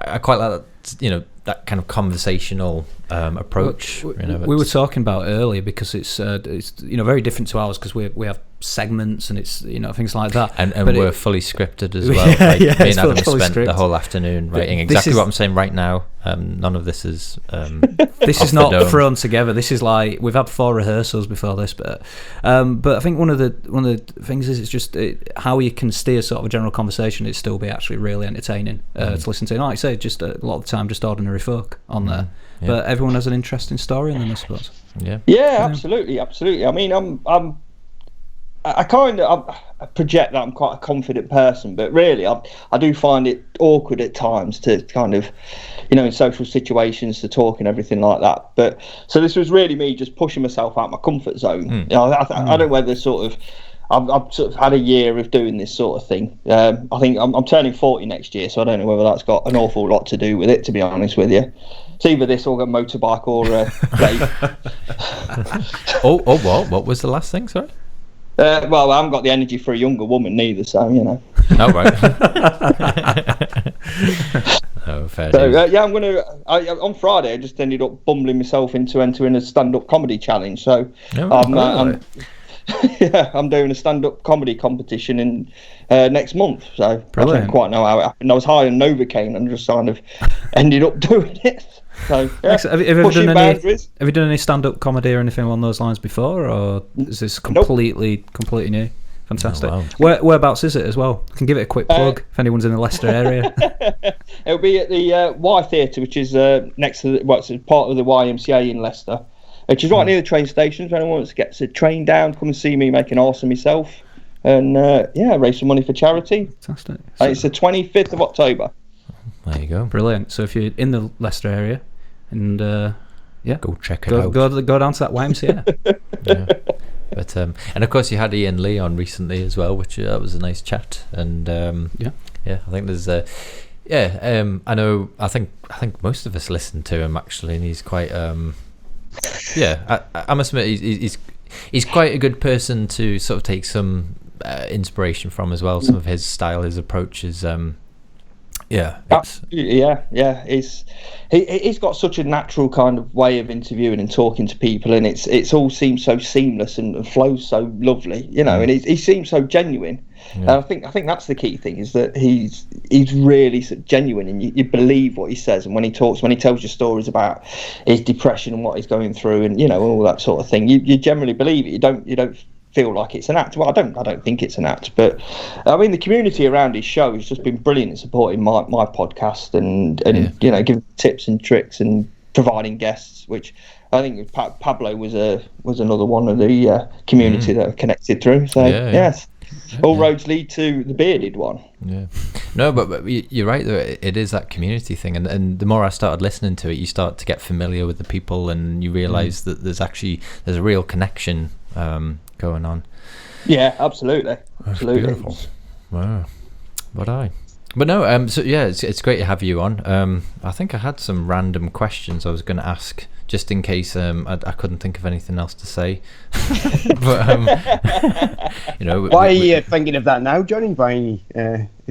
I quite like that, that kind of conversational approach. We were talking about earlier, because it's very different to ours, because we have segments and it's things like that, and we're fully scripted as well. Me and Adam spent the whole afternoon writing exactly what I'm saying right now. None of this is this is not thrown together. This is like, we've had 4 rehearsals before this, but I think one of the things is, it's just how you can steer sort of a general conversation, it still be actually really entertaining to listen to. And like I say, just a lot of the time just ordinary folk on there. Yeah. But everyone has an interesting story in them, I suppose. Yeah, absolutely. I mean, I kind of project that I'm quite a confident person, but really I do find it awkward at times to kind of, in social situations, to talk and everything like that. But so this was really me just pushing myself out of my comfort zone. I don't know whether I've sort of had a year of doing this sort of thing. I think I'm turning 40 next year, so I don't know whether that's got an awful lot to do with it, to be honest with you. It's either this or a motorbike or vape. What was the last thing, sorry? Well, I haven't got the energy for a younger woman neither, so Oh, right. Oh, fair. So I'm gonna. On Friday, I just ended up bumbling myself into entering a stand-up comedy challenge. So I'm doing a stand-up comedy competition in next month. So brilliant. I don't quite know how it happened. I was high on Novocaine and just kind of ended up doing it. So have you done any stand-up comedy or anything along those lines before, or is this completely new? Fantastic. Oh, wow. Whereabouts is it as well? I can give it a quick plug if anyone's in the Leicester area. It'll be at the Y Theatre, which is next to it's part of the YMCA in Leicester, which is right near the train station. If anyone wants to get a train down, come and see me make an arse of myself, and raise some money for charity. Fantastic. It's the 25th of October. There you go. Brilliant. So if you're in the Leicester area, and go check it out. Go down to that YMCA. Yeah. But and of course you had Ian Lee on recently as well, which that was a nice chat. And I think there's I know. I think most of us listen to him actually, and he's quite I must admit he's quite a good person to sort of take some inspiration from as well. Some of his style, his approach is he's got such a natural kind of way of interviewing and talking to people, and it's all seems so seamless and flows so lovely, and he seems so genuine. And I think that's the key thing, is that he's really genuine, and you believe what he says. And when he tells you stories about his depression and what he's going through, and all that sort of thing, you generally believe it. You don't feel like it's an act. Well, I don't think it's an act, but I mean the community around his show has just been brilliant in supporting my podcast and giving tips and tricks and providing guests, which I think Pablo was another one of the community that are connected through. So yes, all roads lead to the bearded one. Yeah, no, but you're right though. It is that community thing, and the more I started listening to it, you start to get familiar with the people, and you realise that there's a real connection going on. Yeah, absolutely. Beautiful. Wow. But no, so yeah, it's great to have you on. I think I had some random questions I was going to ask, just in case I couldn't think of anything else to say. But why are you thinking of that now, Johnny? I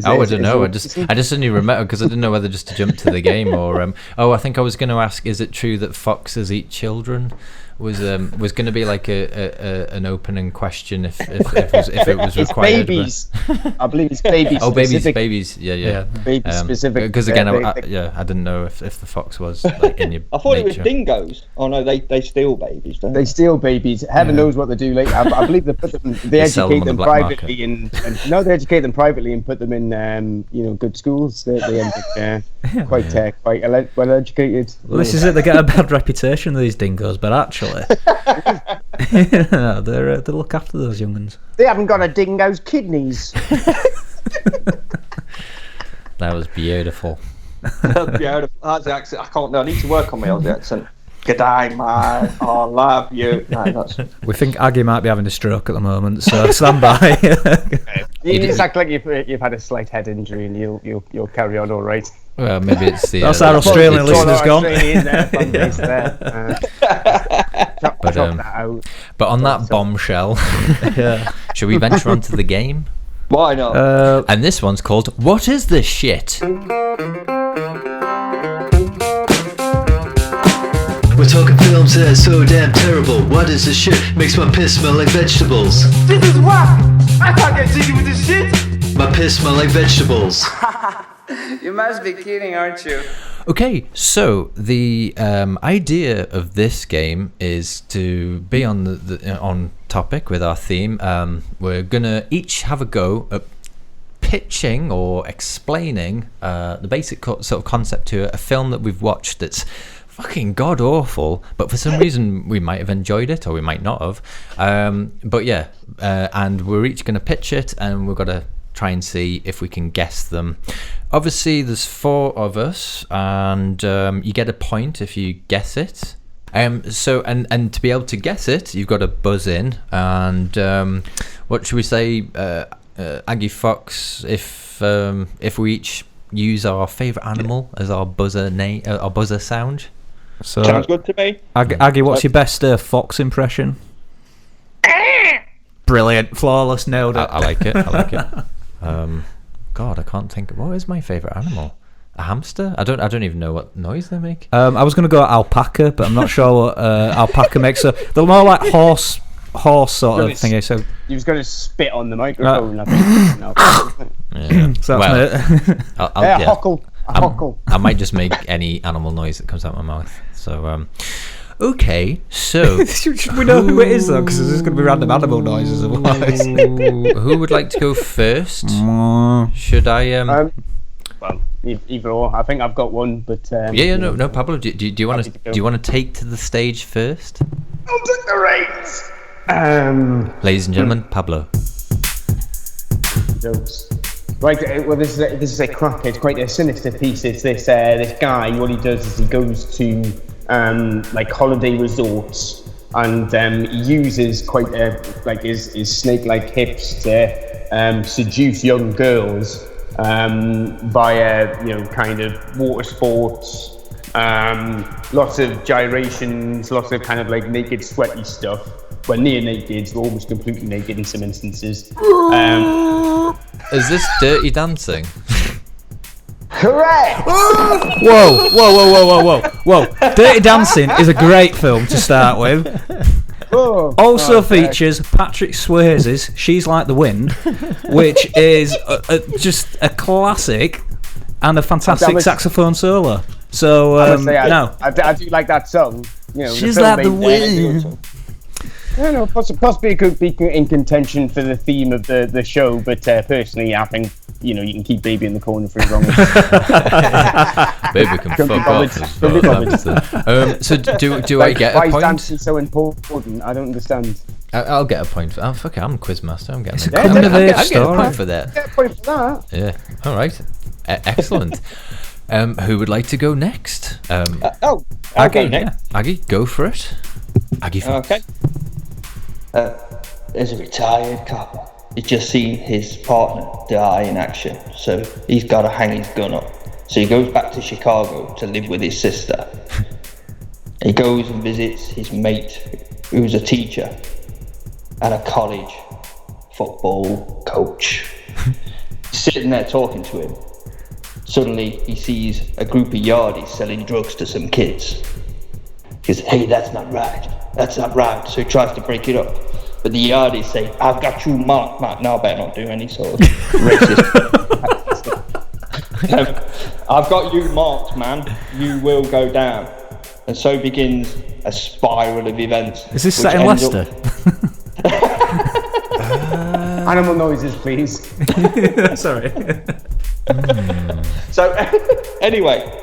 don't know. I just only remember because I didn't know whether just to jump to the game or I think I was going to ask: is it true that foxes eat children? Was going to be like an opening question if it was required. Babies, I believe it's babies. Oh, babies, yeah. Baby specific. Because again, I didn't know if the fox was like in your. I thought nature. It was dingoes. Oh no, they steal babies. Don't they steal babies. Heaven knows what they do. Like I believe they put them. They educate them privately they educate them privately and put them in good schools. They end up quite well educated. Well, this is it. They get a bad reputation, these dingoes, but actually. They look after those young ones. They haven't got a dingo's kidneys. That was beautiful. That's beautiful. That's the accent. I can't. I need to work on my Aussie accent. G'day, mate. I love you. No, we think Aggy might be having a stroke at the moment, so stand by. You act like you've had a slight head injury, and you'll carry on all right. Well, maybe it's the. That's our Australian listeners gone. But on that bombshell, should we venture onto the game? Why not? And this one's called "What is this shit?" We're talking films that are so damn terrible. What is this shit? Makes my piss smell like vegetables. This is whack! I can't get jiggy with this shit! My piss smell like vegetables. You must be kidding, aren't you? Okay, so the idea of this game is to be on on topic with our theme. We're gonna each have a go at pitching or explaining the basic sort of concept to a film that we've watched that's fucking god awful, but for some reason we might have enjoyed it or we might not have. And we're each going to pitch it, and we've got to try and see if we can guess them. Obviously, there's 4 of us, and you get a point if you guess it. So to be able to guess it, you've got to buzz in. And what should we say, Aggy Fox? If we each use our favourite animal as our buzzer name, our buzzer sound. So, sounds good to me. Aggy, what's your best fox impression? Brilliant, flawless, nailed it. I like it. God, I can't think. What is my favourite animal? A hamster? I don't even know what noise they make. I was going to go alpaca, but I'm not sure what alpaca makes. So they're more like horse sort of thing. So you was going to spit on the microphone. I so that's Huckle. I might just make any animal noise that comes out of my mouth. So, Okay, so should we know who it is though? Because there's going to be random animal noises otherwise. Who would like to go first? Should I? Well, either or. I think I've got one, but no, Pablo. Do you want to take to the stage first? I'll take the reins. Ladies and gentlemen, Pablo. Jokes. Right, well, this is a cracker. It's quite a sinister piece. It's this guy. What he does is he goes to like holiday resorts, and he uses quite his snake-like hips to seduce young girls via kind of water sports, lots of gyrations, lots of kind of like naked, sweaty stuff. Well, near naked, almost completely naked in some instances. Is this Dirty Dancing? Correct! Whoa. Dirty Dancing is a great film to start with. Also features Patrick Swayze's She's Like the Wind, which is just a classic and a fantastic saxophone solo. So, I do like that song. She's Like the Wind. I don't know, possibly it could be in contention for the theme of the show, but personally, I think you can keep Baby in the corner for as long as. Baby can fuck off. So do I get a point? Why is dancing so important? I don't understand. I'll get a point. Fuck it, I'm quizmaster. I'm getting. I get a point for that. Get a point for that. Yeah. All right. Excellent. Who would like to go next? Aggy, next. Aggy, go for it. Aggy Fox. Okay. There's a retired cop. He's just seen his partner die in action, so he's got to hang his gun up. So he goes back to Chicago to live with his sister. He goes and visits his mate, who's a teacher at a college football coach. Sitting there talking to him. Suddenly he sees a group of yardies selling drugs to some kids. He goes, hey, that's not right. That's not right. So he tries to break it up. But the yardies say, I've got you marked, man. No, I better not do any sort of racist. I've got you marked, man. You will go down. And so begins a spiral of events. Is this set in Leicester? Animal noises, please. Sorry. So, anyway,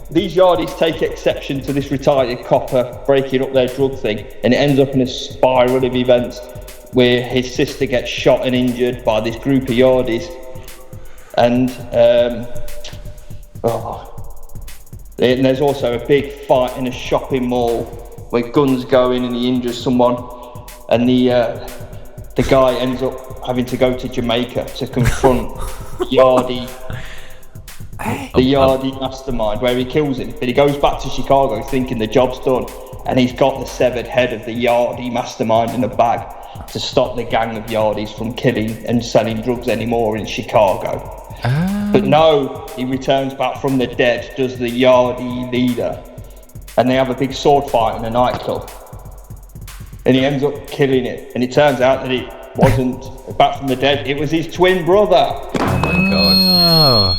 these yardies take exception to this retired copper breaking up their drug thing, and it ends up in a spiral of events where his sister gets shot and injured by this group of yardies, and and there's also a big fight in a shopping mall where guns go in and he injures someone, and the guy ends up having to go to Jamaica to confront the Yardie mastermind, where he kills him. But he goes back to Chicago thinking the job's done, and he's got the severed head of the Yardie mastermind in a bag to stop the gang of Yardies from killing and selling drugs anymore in Chicago. But no, he returns back from the dead, does the Yardie leader, and they have a big sword fight in a nightclub, and he ends up killing it, and it turns out that it wasn't back from the dead, it was his twin brother. Oh my god.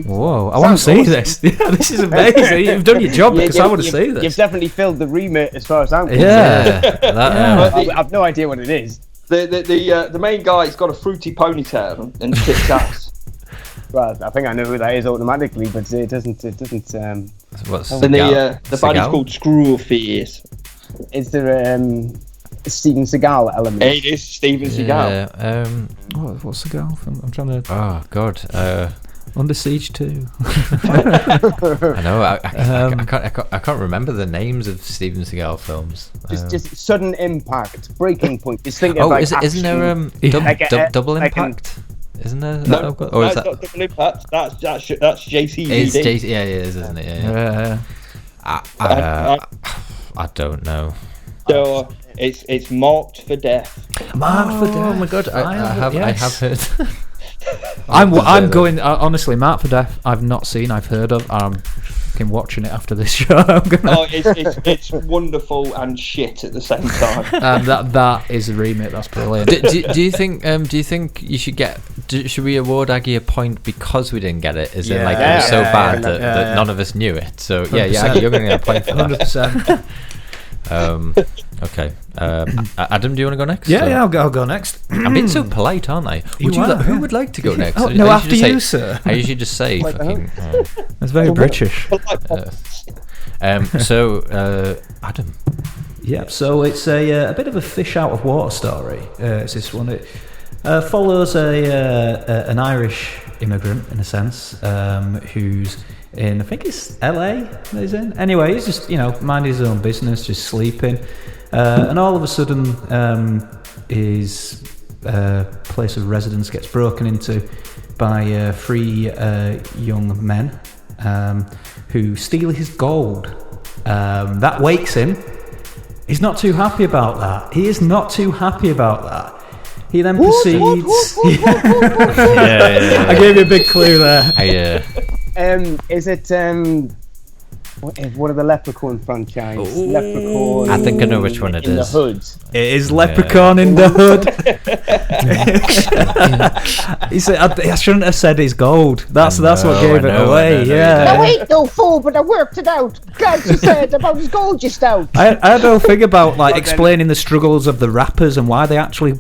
Whoa, I want to see this. Yeah, this is amazing. You've done your job because I want to see this. You've definitely filled the remit as far as I'm concerned. Yeah. I've no idea what it is. The main guy's got a fruity ponytail and kicks ass. Well, I think I know who that is automatically, but it doesn't. What's and the body's called Screwface. Is there a Steven Seagal element? It is Steven Seagal. Yeah. What's Seagal from? I'm trying to. Oh God. Under Siege 2. I know. I can't remember the names of Steven Seagal films. Just Sudden Impact, Breaking Point. Just think of isn't there Double Impact? Isn't there? Is that not Double Impact. That's JCVD. It's JC. Yeah, it is, isn't it? Yeah. I don't know. So it's Marked for Death. Marked for Death. Oh my god! I have heard. I'm going honestly. Marked for Death. I've not seen. I've heard of. I'm fucking watching it after this show. It's wonderful and shit at the same time. And that is a remake. That's brilliant. Do you think you should get should we award Aggie a point because we didn't get it? Is it like Yeah, it was so yeah, bad yeah, that none of us knew it? So yeah, Aggie, you're going to get a point for that. 100%. Okay. Adam, do you want to go next? Yeah, I'll go next. I'm being so polite, aren't I? Who would like to go next? Oh, no, after you, sir. I usually just say fucking... That's very British. Adam. Yeah, so it's a bit of a fish out of water story. It's this one. It follows an Irish immigrant, in a sense, who's in, I think it's LA that he's in. Anyway, he's just, minding his own business, just sleeping. And all of a sudden, his place of residence gets broken into by 3 young men who steal his gold. That wakes him. He's not too happy about that. He is not too happy about that. He then proceeds... I gave you a big clue there. Is it one of the Leprechaun franchise? Leprechaun. I think I know which one it in is. The Hood. It is Leprechaun in the Hood. He said, I shouldn't have said his gold. That's what gave it away. No, ain't no fool, but I worked it out. Glad you said about his gold just out. I had no thing about explaining the struggles of the rappers and why they actually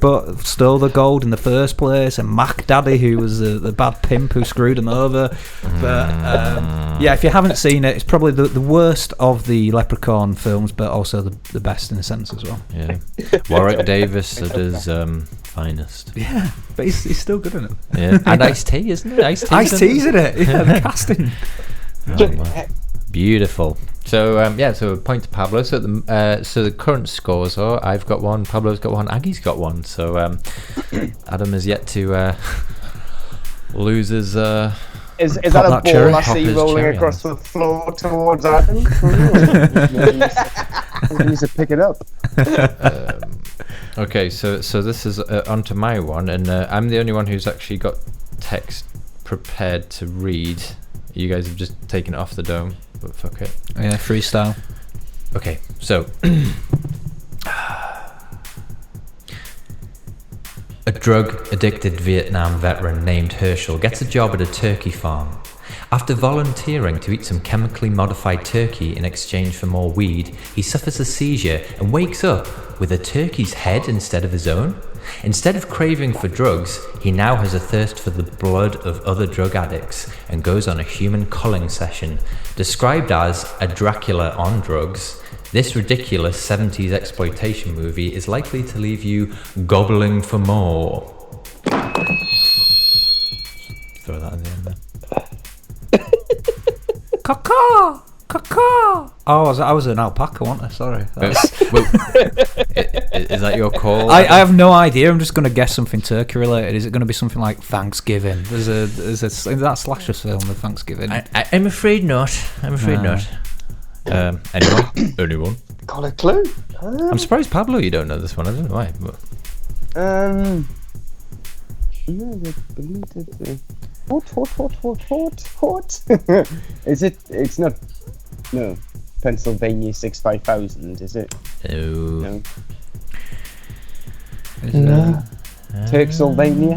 stole the gold in the first place, and Mac Daddy, who was the bad pimp who screwed them over. But if you haven't seen it, it's probably the worst of the Leprechaun films, but also the best in a sense as well. Yeah, Warwick Davis at his finest. Yeah, but he's still good in it. Yeah, and Ice-T, isn't it? Ice-T's in it. Yeah, the casting. Beautiful. So so a point to Pablo. So the current scores are: I've got 1, Pablo's got 1, Aggie's got 1. So Adam is yet to lose his. Is that a ball I see rolling across the floor towards Adam? He needs to pick it up. Okay, so this is onto my one, and I'm the only one who's actually got text prepared to read. You guys have just taken it off the dome, but fuck it. Yeah, freestyle. Okay, so a drug-addicted Vietnam veteran named Herschel gets a job at a turkey farm. After volunteering to eat some chemically modified turkey in exchange for more weed, he suffers a seizure and wakes up with a turkey's head instead of his own. Instead of craving for drugs, he now has a thirst for the blood of other drug addicts and goes on a human culling session. Described as a Dracula on drugs, this ridiculous 70s exploitation movie is likely to leave you gobbling for more. Throw that in the end there. Caw-caw! Caw-caw! Oh, I was an alpaca, wasn't I? Sorry. Is that your call? I have no idea. I'm just going to guess something turkey related. Is it going to be something like Thanksgiving? There's that slasher film with Thanksgiving. I'm afraid not. Not. Anyone? Got a clue? I'm surprised, Pablo, you don't know this one. I don't know why. But... What? Is it? It's not. No. Pennsylvania 65000, is it? No. No. Turksylvania?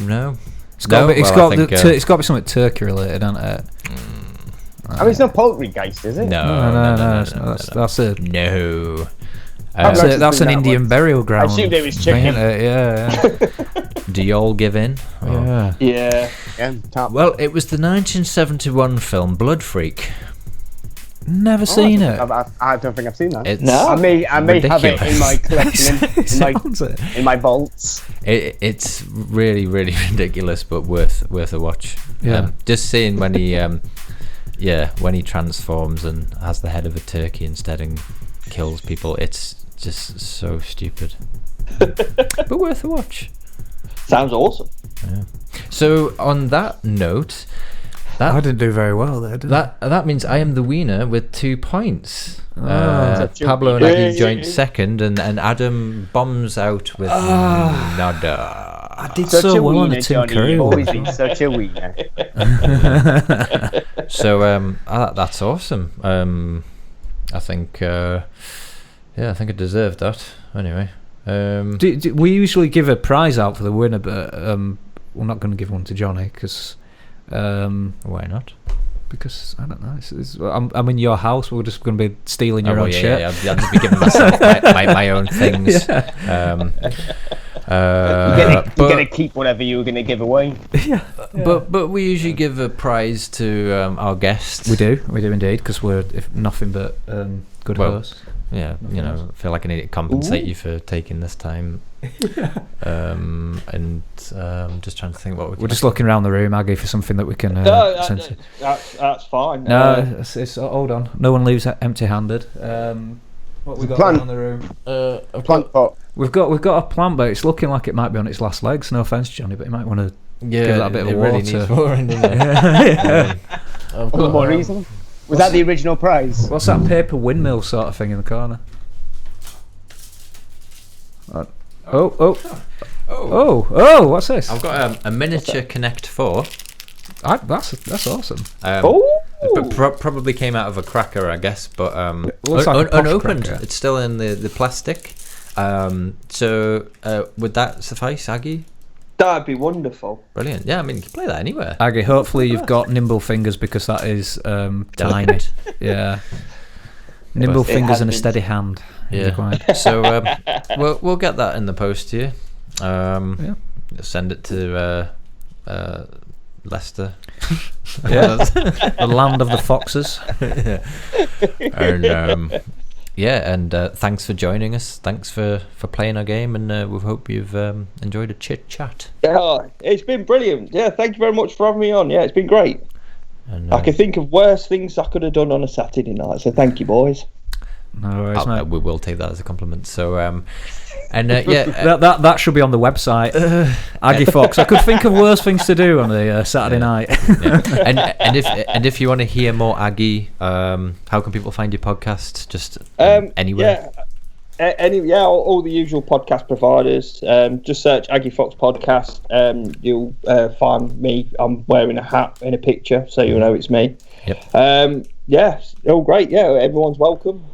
No. It's got to be something turkey related, hasn't it? I mean, it's not Poltergeist, is it? No. That's a no. That's an Indian burial ground. I assumed it was chicken. Yeah. Do you all give in? Oh. Yeah. Well, it was the 1971 film Blood Freak. Never seen it. I don't think I've seen that. I may have it in my collection, in my vaults. It's really, really ridiculous, but worth a watch. Yeah. Just seeing when he when he transforms and has the head of a turkey instead and kills people, it's just so stupid. But worth a watch. Sounds awesome. Yeah. So on that note, I didn't do very well there, did I? That means I am the winner with 2 points. Pablo and Aggie joint second, and Adam bombs out with nada. I did so well on the Tim Curry. You've always been such a wiener. So that's awesome. I think I deserved that. Anyway, We usually give a prize out for the winner, but we're not going to give one to Johnny because why not? Because I don't know. I'm in your house. We're just going to be stealing your own shit. Yeah, I'll just be giving myself my own things. Yeah. You're gonna keep whatever you were gonna give away. Yeah. But we usually give a prize to our guests. We do indeed, because we're nothing but good hosts. Yeah, I feel like I need to compensate you for taking this time. And just trying to think what we're just looking around the room, Aggie, for something that we can. That's fine. No, it's hold on. No one leaves empty-handed. What we got around the room? A plant pot. We've got a plant, but it's looking like it might be on its last legs. No offense, Johnny, but you might want to give that a bit of water. Really needs watering, doesn't it? For what reason? Was that the original prize? What's that paper windmill sort of thing in the corner? Oh! What's this? I've got a miniature Connect 4. That's awesome. Probably came out of a cracker, I guess, but like unopened. Cracker. It's still in the plastic. So would that suffice, Aggie? That'd be wonderful. Brilliant. Yeah, I mean, you can play that anywhere. Aggie, hopefully you've got nimble fingers, because that is tiny. Yeah. Nimble fingers and a steady hand. Yeah. So we'll get that in the post to you. Send it to Leicester. Yeah. The land of the foxes. And thanks for joining us. Thanks for playing our game, and we hope you've enjoyed a chit chat. Yeah, it's been brilliant. Yeah, thank you very much for having me on. Yeah, it's been great. And, I can think of worse things I could have done on a Saturday night. So thank you, boys. No worries, mate. We will take that as a compliment. So, that should be on the website. Aggy Fox. I could think of worse things to do on a Saturday night. And if you want to hear more Aggie, how can people find your podcast? Just anywhere. All the usual podcast providers. Just search Aggy Fox Podcast. You'll find me. I'm wearing a hat in a picture, so you'll know it's me. Yep. All great. Yeah, everyone's welcome.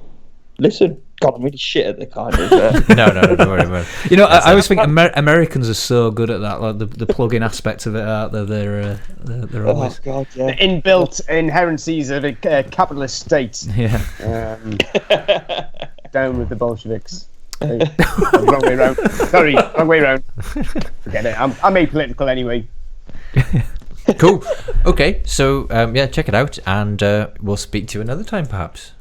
Listen, God, I'm really shit at the kind of. No, don't worry about it. I always think Americans are so good at that, like the plug-in aspect of it. Out there, they're always. Oh God, yeah. The inbuilt inherencies of a capitalist state. Yeah. Down with the Bolsheviks. Wrong way round. Sorry, wrong way round. Forget it. I'm apolitical anyway. Cool. Okay, so check it out, and we'll speak to you another time, perhaps.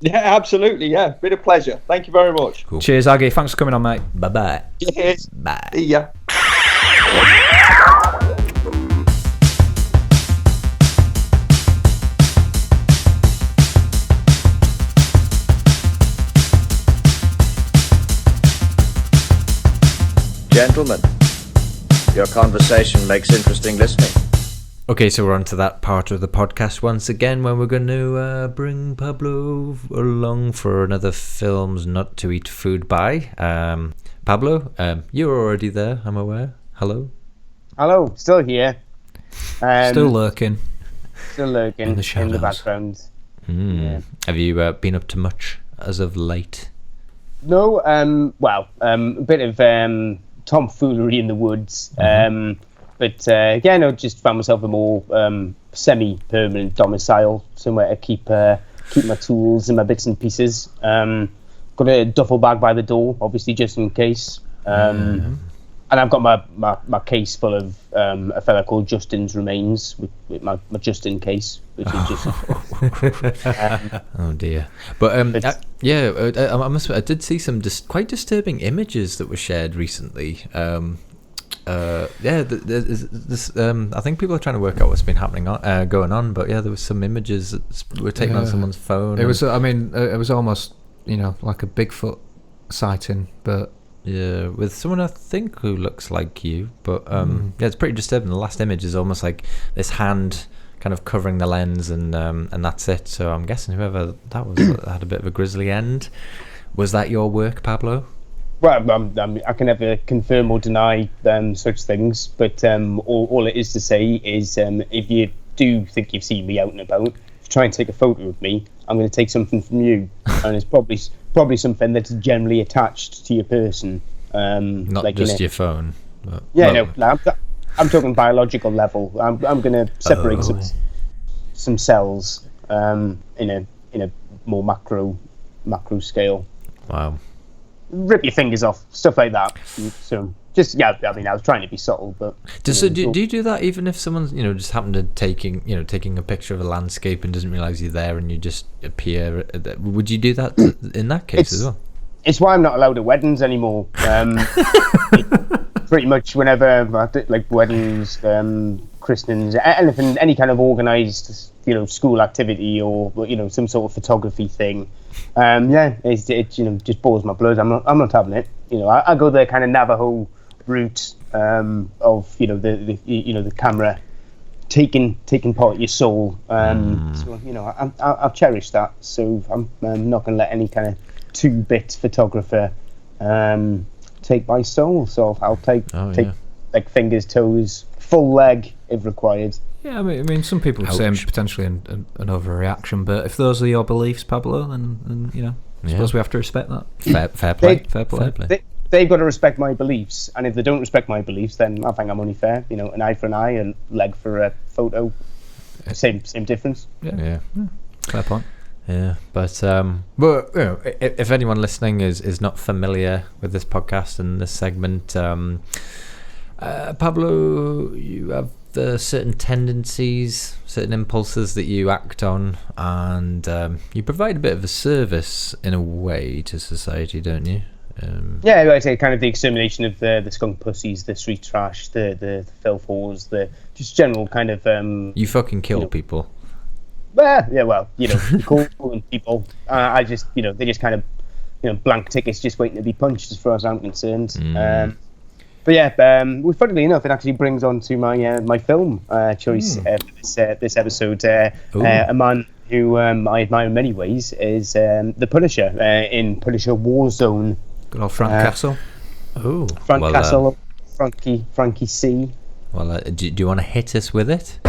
Yeah, absolutely. Yeah, been a pleasure. Thank you very much. Cool. Cheers, Aggie. Thanks for coming on, mate. Bye-bye. Cheers. Bye. See ya. Gentlemen, your conversation makes interesting listening. Okay, so we're on to that part of the podcast once again, when we're going to bring Pablo along for another Films Not to Eat Food By. Pablo, you're already there, I'm aware. Hello? Hello, still here. Still lurking. Still lurking in the shadows. In the background. Yeah. Have you been up to much as of late? No, a bit of tomfoolery in the woods. But again, I just found myself a more semi-permanent domicile, somewhere to keep my tools and my bits and pieces. Got a duffel bag by the door, obviously, just in case. And I've got my case full of a fella called Justin's remains, with my Justin case, which is just. Oh dear! But I must admit, I did see some quite disturbing images that were shared recently. I think people are trying to work out what's been happening going on, but there was some images that were taken on someone's phone. It was, it was almost, like a Bigfoot sighting, but with someone I think who looks like you, but it's pretty disturbing. The last image is almost like this hand kind of covering the lens, and that's it. So I'm guessing whoever that was had a bit of a grisly end. Was that your work, Pablo? Well, I can never confirm or deny such things, but all it is to say is if you do think you've seen me out and about, try and take a photo of me, I'm going to take something from you, and it's probably something that's generally attached to your person. Not like just your phone. But, I'm talking biological level. I'm going to separate some cells in a more macro scale. Wow. Rip your fingers off, stuff like that. So just I was trying to be subtle, but do you do that even if someone's just happened to taking a picture of a landscape and doesn't realise you're there and you just appear? Would you do that in that case as well? It's why I'm not allowed at weddings anymore. Pretty much whenever like weddings, christenings, anything, any kind of organised school activity or some sort of photography thing. It just boils my blood. I'm not having it. I go the kind of Navajo route of the camera taking part of your soul. So I've cherished that. So I'm not going to let any kind of 2-bit photographer take my soul. So I'll take like fingers, toes, full leg if required. Yeah, I mean, some people would say potentially an overreaction, but if those are your beliefs, Pablo, then I suppose we have to respect that. Fair play. They've got to respect my beliefs, and if they don't respect my beliefs, then I think I'm only fair. An eye for an eye, a leg for a photo. Same difference. Yeah. Fair point. Yeah, but if anyone listening is not familiar with this podcast and this segment, Pablo, you have certain tendencies, certain impulses that you act on, and you provide a bit of a service in a way to society, don't you? I'd say kind of the extermination of the skunk pussies, the street trash, the filth whores, the just general kind of. You fucking kill people. Calling people. I just, they just kind of, blank tickets just waiting to be punched as far as I'm concerned. Funnily enough, it actually brings on to my film choice for this episode. A man who I admire in many ways is the Punisher in Punisher Warzone. Good old Frank Castle. Oh, Frank Castle, Frankie C. Well, do you want to hit us with it?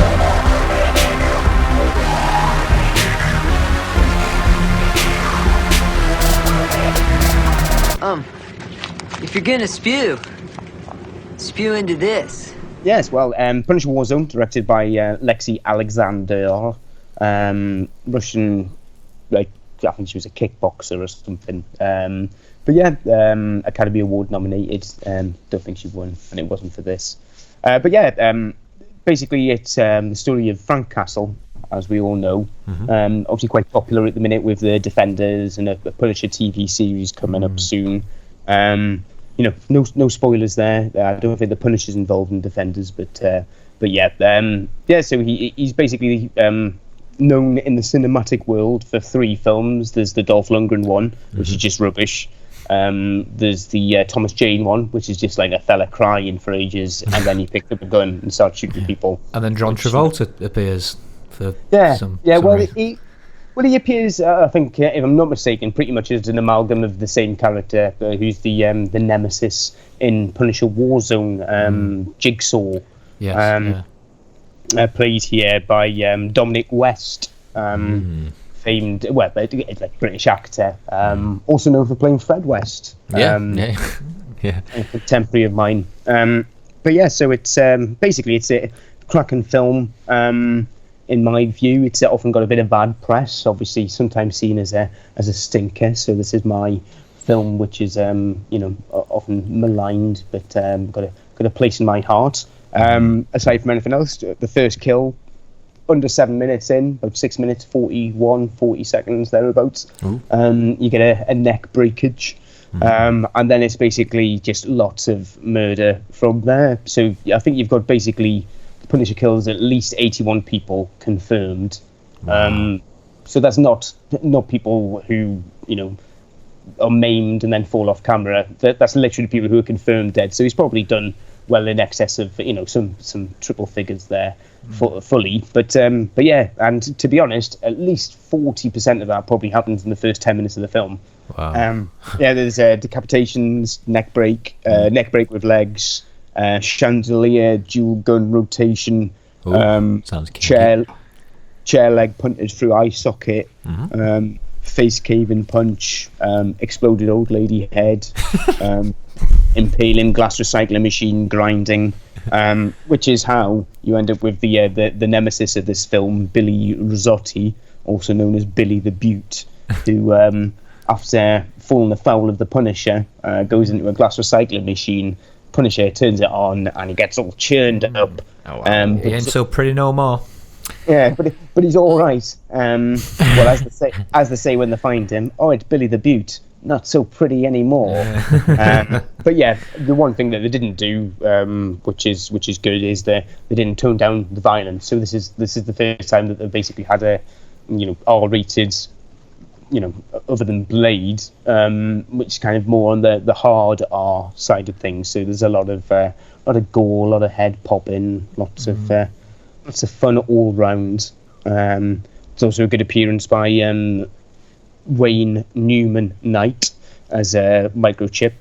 If you're gonna spew into this. Yes, well, Punisher Warzone, directed by Lexi Alexander, Russian, I think she was a kickboxer or something. Academy Award nominated. Don't think she won, and it wasn't for this. Basically, it's the story of Frank Castle, as we all know. Obviously quite popular at the minute with the Defenders and a Punisher TV series coming up soon. No spoilers there. I don't think the Punisher's involved in Defenders, so he's basically known in the cinematic world for 3 films. There's the Dolph Lundgren one, which is just rubbish. There's the Thomas Jane one, which is just like a fella crying for ages, and then he picked up a gun and started shooting people. And then John Travolta appears for some reason. He appears, I think, if I'm not mistaken, pretty much as an amalgam of the same character, who's the nemesis in Punisher Warzone, Jigsaw. Yes, played here by Dominic West, famed, like British actor, also known for playing Fred West. Yeah. A contemporary of mine. So it's basically it's a cracking film. In my view, it's often got a bit of bad press. Obviously, sometimes seen as a stinker. So this is my film, which is often maligned, but got a place in my heart. Aside from anything else, the first kill, under 7 minutes in, about 6 minutes, 40 seconds thereabouts. You get a neck breakage, and then it's basically just lots of murder from there. So I think you've got basically. Punisher kills at least 81 people confirmed. Wow. So that's not people who are maimed and then fall off camera. That's literally people who are confirmed dead. So he's probably done well in excess of some triple figures there fully. But and to be honest, at least 40% of that probably happens in the first 10 minutes of the film. Wow. There's decapitations, neck break with legs. Chandelier, dual gun rotation, sounds chair leg punted through eye socket, face caving punch, exploded old lady head, impaling glass recycling machine grinding, which is how you end up with the nemesis of this film, Billy Rizzotti, also known as Billy the Beaut, who after falling afoul of the Punisher goes into a glass recycling machine. Punisher turns it on and he gets all churned up. Oh, wow. He ain't so pretty no more. Yeah, but he's all right. Well, as they say when they find him, oh, it's Billy the Beaut, not so pretty anymore. But yeah, the one thing that they didn't do, which is good, is they didn't tone down the violence. So this is the first time that they basically had a, R-rated, other than Blade, which is kind of more on the hard R side of things. So there's a lot of gore, a lot of head popping, lots of fun all round. It's also a good appearance by Wayne Newman Knight as a Microchip.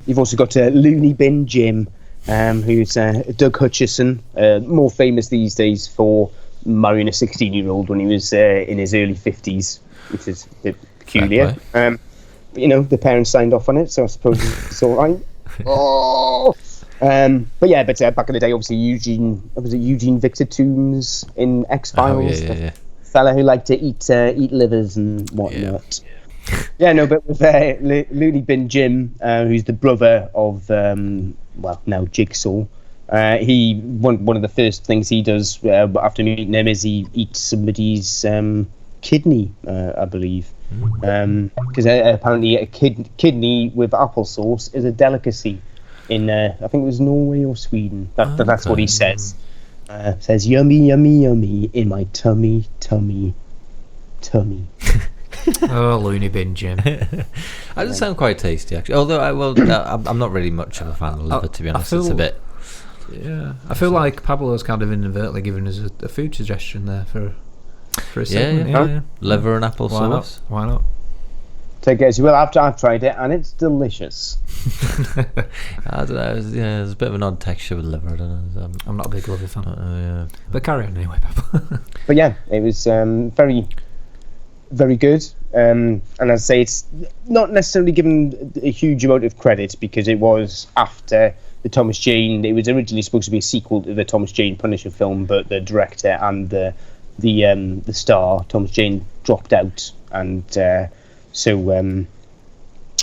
You've also got Looney Bin Jim, who's Doug Hutchison, more famous these days for marrying a 16-year-old when he was in his early 50s, which is a bit peculiar. The parents signed off on it, so I suppose it's all right. Oh! But back in the day, obviously Eugene Victor Toombs in X-Files, the fella who liked to eat livers and whatnot. But with Looney Bin Jim, who's the brother of now Jigsaw, one of the first things he does after meeting him is he eats somebody's kidney, I believe, because apparently a kidney with applesauce is a delicacy in I think it was Norway or Sweden. That's what he says. Says yummy, yummy, yummy in my tummy. Oh, Looney Bin Jim. That does sound quite tasty, actually. Although I'm not really much of a fan of liver, to be honest. It's a bit. Yeah, I feel like Pablo's kind of inadvertently given us a food suggestion there for a segment. Yeah. Liver and applesauce. Why not? Take it as you will. I've tried it and it's delicious. I don't know. There's a bit of an odd texture with liver. I don't know. I'm not a big liver fan. But carry on anyway, Pablo. But yeah, it was very, very good. And as I say, it's not necessarily given a huge amount of credit because it was after the Thomas Jane. It was originally supposed to be a sequel to the Thomas Jane Punisher film, but the director and the star Thomas Jane dropped out, and so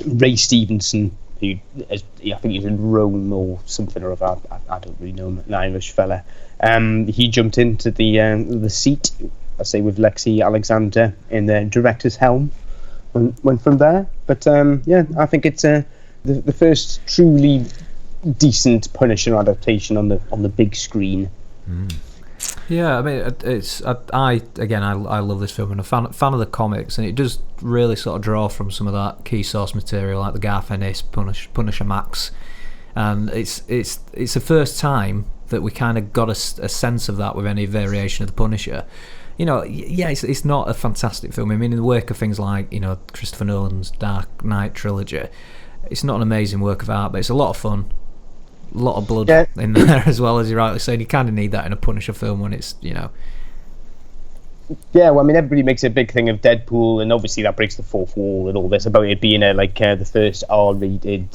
Ray Stevenson, who I think he's in Rome or something or other, I don't really know, an Irish fella, he jumped into the seat, I say, with Lexi Alexander in the director's helm, and went from there. But I think it's the first truly decent Punisher adaptation on the big screen. Yeah, I mean, I love this film and a fan of the comics, and it does really sort of draw from some of that key source material, like the Garth Ennis Punisher Max, and it's the first time that we kind of got a sense of that with any variation of the Punisher. It's not a fantastic film. I mean, in the wake of things like Christopher Nolan's Dark Knight trilogy, it's not an amazing work of art, but it's a lot of fun. A lot of blood in there as well, as you're rightly saying. You kind of need that in a Punisher film when it's, Yeah, well, I mean, everybody makes a big thing of Deadpool, and obviously that breaks the fourth wall and all this about it being the first R-rated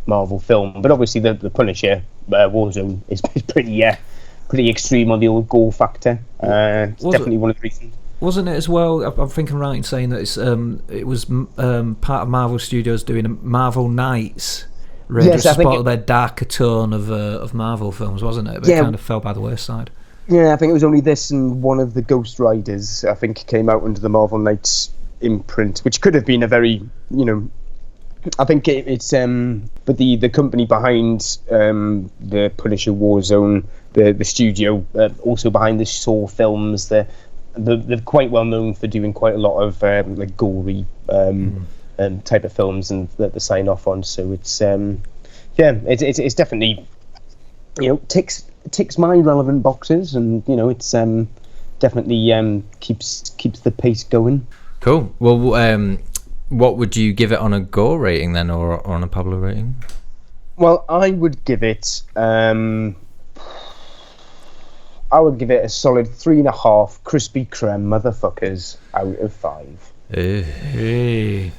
Marvel film. But obviously the Punisher Warzone is pretty extreme on the old gore factor. It's definitely one of the reasons. Wasn't it as well? I'm thinking right in saying that it was part of Marvel Studios doing a Marvel Knights. Yes, I think their darker tone of Marvel films, wasn't it? But it kind of fell by the wayside. Yeah, I think it was only this and one of the Ghost Riders, I think, came out under the Marvel Knights imprint, which could have been a very, I think it's but the company behind the Punisher Warzone, the studio, also behind the Saw films, they're quite well known for doing quite a lot of gory type of films and that they sign off on. So it's it's definitely ticks my relevant boxes, and it's definitely keeps the pace going. Cool. Well, what would you give it on a gore rating then, or on a Pablo rating? Well, I would give it a solid 3.5 Krispy Kreme motherfuckers out of 5. Hey.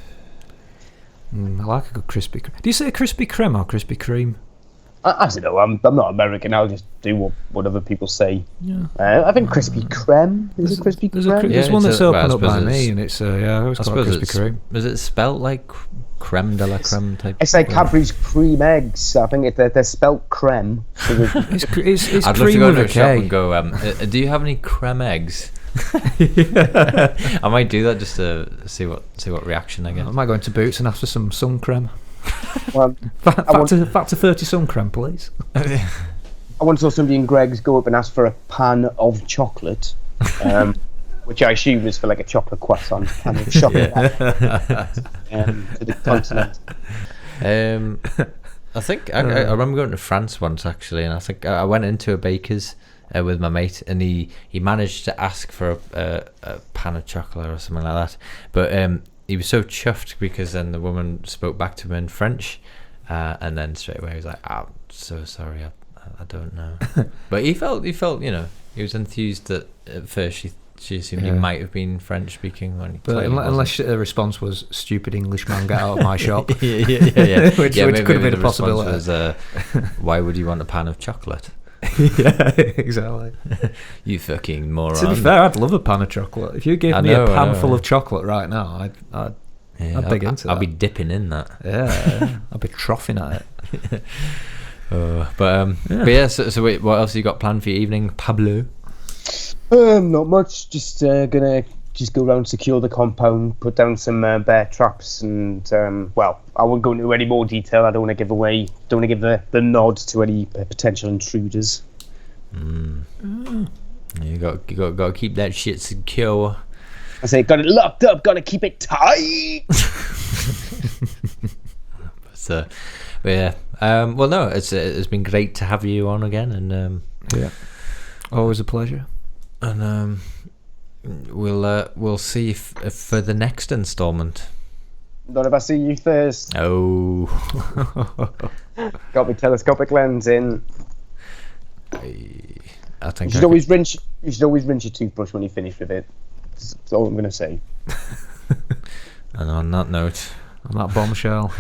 I like a good Krispy Kreme. Do you say Krispy Kreme or Krispy Kreme? I don't know. I'm not American. I'll just do what other people say. Yeah. I think Krispy Kreme. Is it Krispy Kreme? There's one that's opened up by me, and it's I always call it Krispy Kreme. Is it spelt like creme de la creme type? It's like Cadbury's cream eggs. I think they're spelt creme. It's I'd love to go to a shop and go. Do you have any creme eggs? I might do that just to see what reaction I get. I might go into Boots and ask for some sun creme. Well, back to 30 sun creme, please. I once saw somebody in Greg's go up and ask for a pan of chocolate, which I assume is for like a chocolate croissant pan of chocolate to the continent. I think I remember going to France once actually, and I think I went into a baker's with my mate, and he managed to ask for a pan of chocolate or something like that, but he was so chuffed because then the woman spoke back to him in French, and then straight away he was like, "I'm so sorry, I don't know." But he felt he was enthused that at first she assumed he might have been French speaking when he unless the response was "stupid Englishman, get out of my shop." yeah. which could have been a possibility. Was, why would you want a pan of chocolate? Yeah, exactly. You fucking moron. To be fair, I'd love a pan of chocolate. If you gave me a pan full of chocolate right now, I'd big into that. I'd be dipping in that. Yeah. I'd be troughing at it. But yeah. So wait, what else have you got planned for your evening, Pablo? Not much. Just gonna go around, secure the compound, put down some bear traps, and I won't go into any more detail. I don't want to give the nod to any potential intruders. You got to keep that shit secure. I say, got it locked up. Got to keep it tight. But yeah. Well, no, it's been great to have you on again, and yeah, always a pleasure. And we'll see if for the next installment. Not if I see you first. Oh. Got my telescopic lens in. I think you should always rinse your toothbrush when you finish with it. That's all I'm going to say. And on that note, on that bombshell,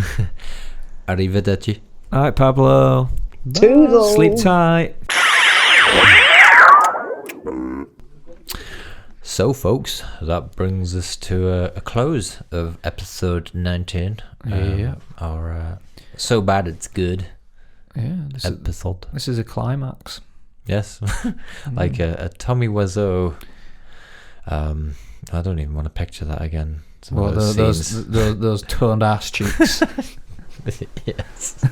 arrivederci. All right, Pablo. Toodles. Sleep tight. So, folks, that brings us to a close of episode 19. Our So Bad It's Good episode. This is a climax. Yes. Like a Tommy Wiseau. I don't even want to picture that again. Well, those toned ass cheeks. Yes.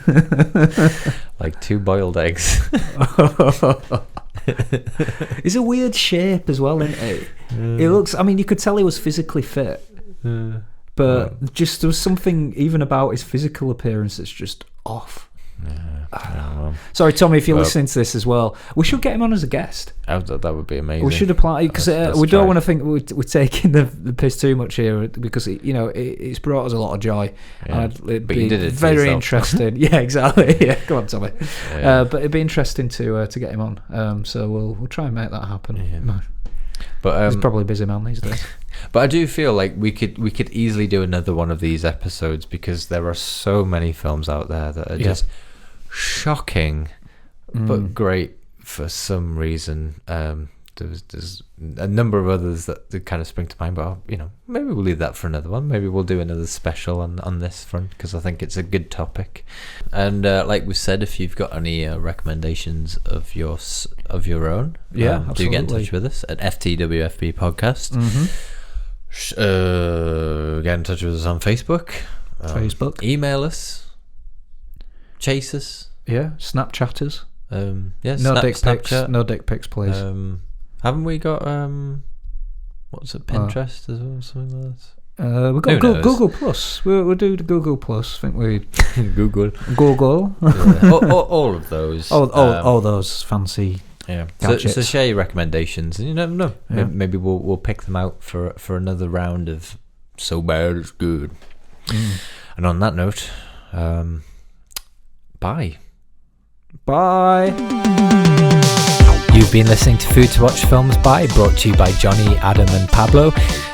Like 2 boiled eggs. It's a weird shape as well, isn't it? It looks, I mean, you could tell he was physically fit, but just there was something even about his physical appearance that's just off. Sorry, Tommy, if you're listening to this as well, we should get him on as a guest. That would be amazing. We should apply, because we don't want to think we're taking the piss too much here, because it's brought us a lot of joy. Yeah. And it'd but be you did it very interesting. Yeah, exactly. Yeah, come on, Tommy. But it'd be interesting to get him on. So we'll try and make that happen. Yeah. But he's probably a busy man these days. But I do feel like we could easily do another one of these episodes, because there are so many films out there that are just shocking but great for some reason. There's a number of others that kind of spring to mind, but maybe we'll leave that for another one. Maybe we'll do another special on this front, because I think it's a good topic. And like we said, if you've got any recommendations of your own, do get in touch with us at FTWFB Podcast. Get in touch with us on Facebook. Email us. Chase us. Yeah, Snapchatters. No dick pics. No dick pics, please. Haven't we got what's it, Pinterest as well, something like that? We've got Google Plus. We'll do the Google Plus. I think we Google. Yeah. all of those. All those fancy. Yeah. So share your recommendations, and you never know. Yeah. Maybe we'll pick them out for another round of So Bad It's Good. And on that note, bye. Bye. You've been listening to Food to Watch Films By, brought to you by Johnny, Adam and Pablo.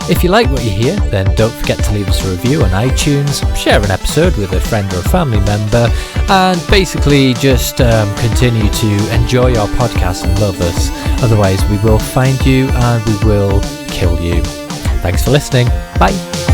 If you like what you hear, then don't forget to leave us a review on iTunes, share an episode with a friend or a family member, and basically just continue to enjoy our podcast and love us. Otherwise, we will find you and we will kill you. Thanks for listening. Bye.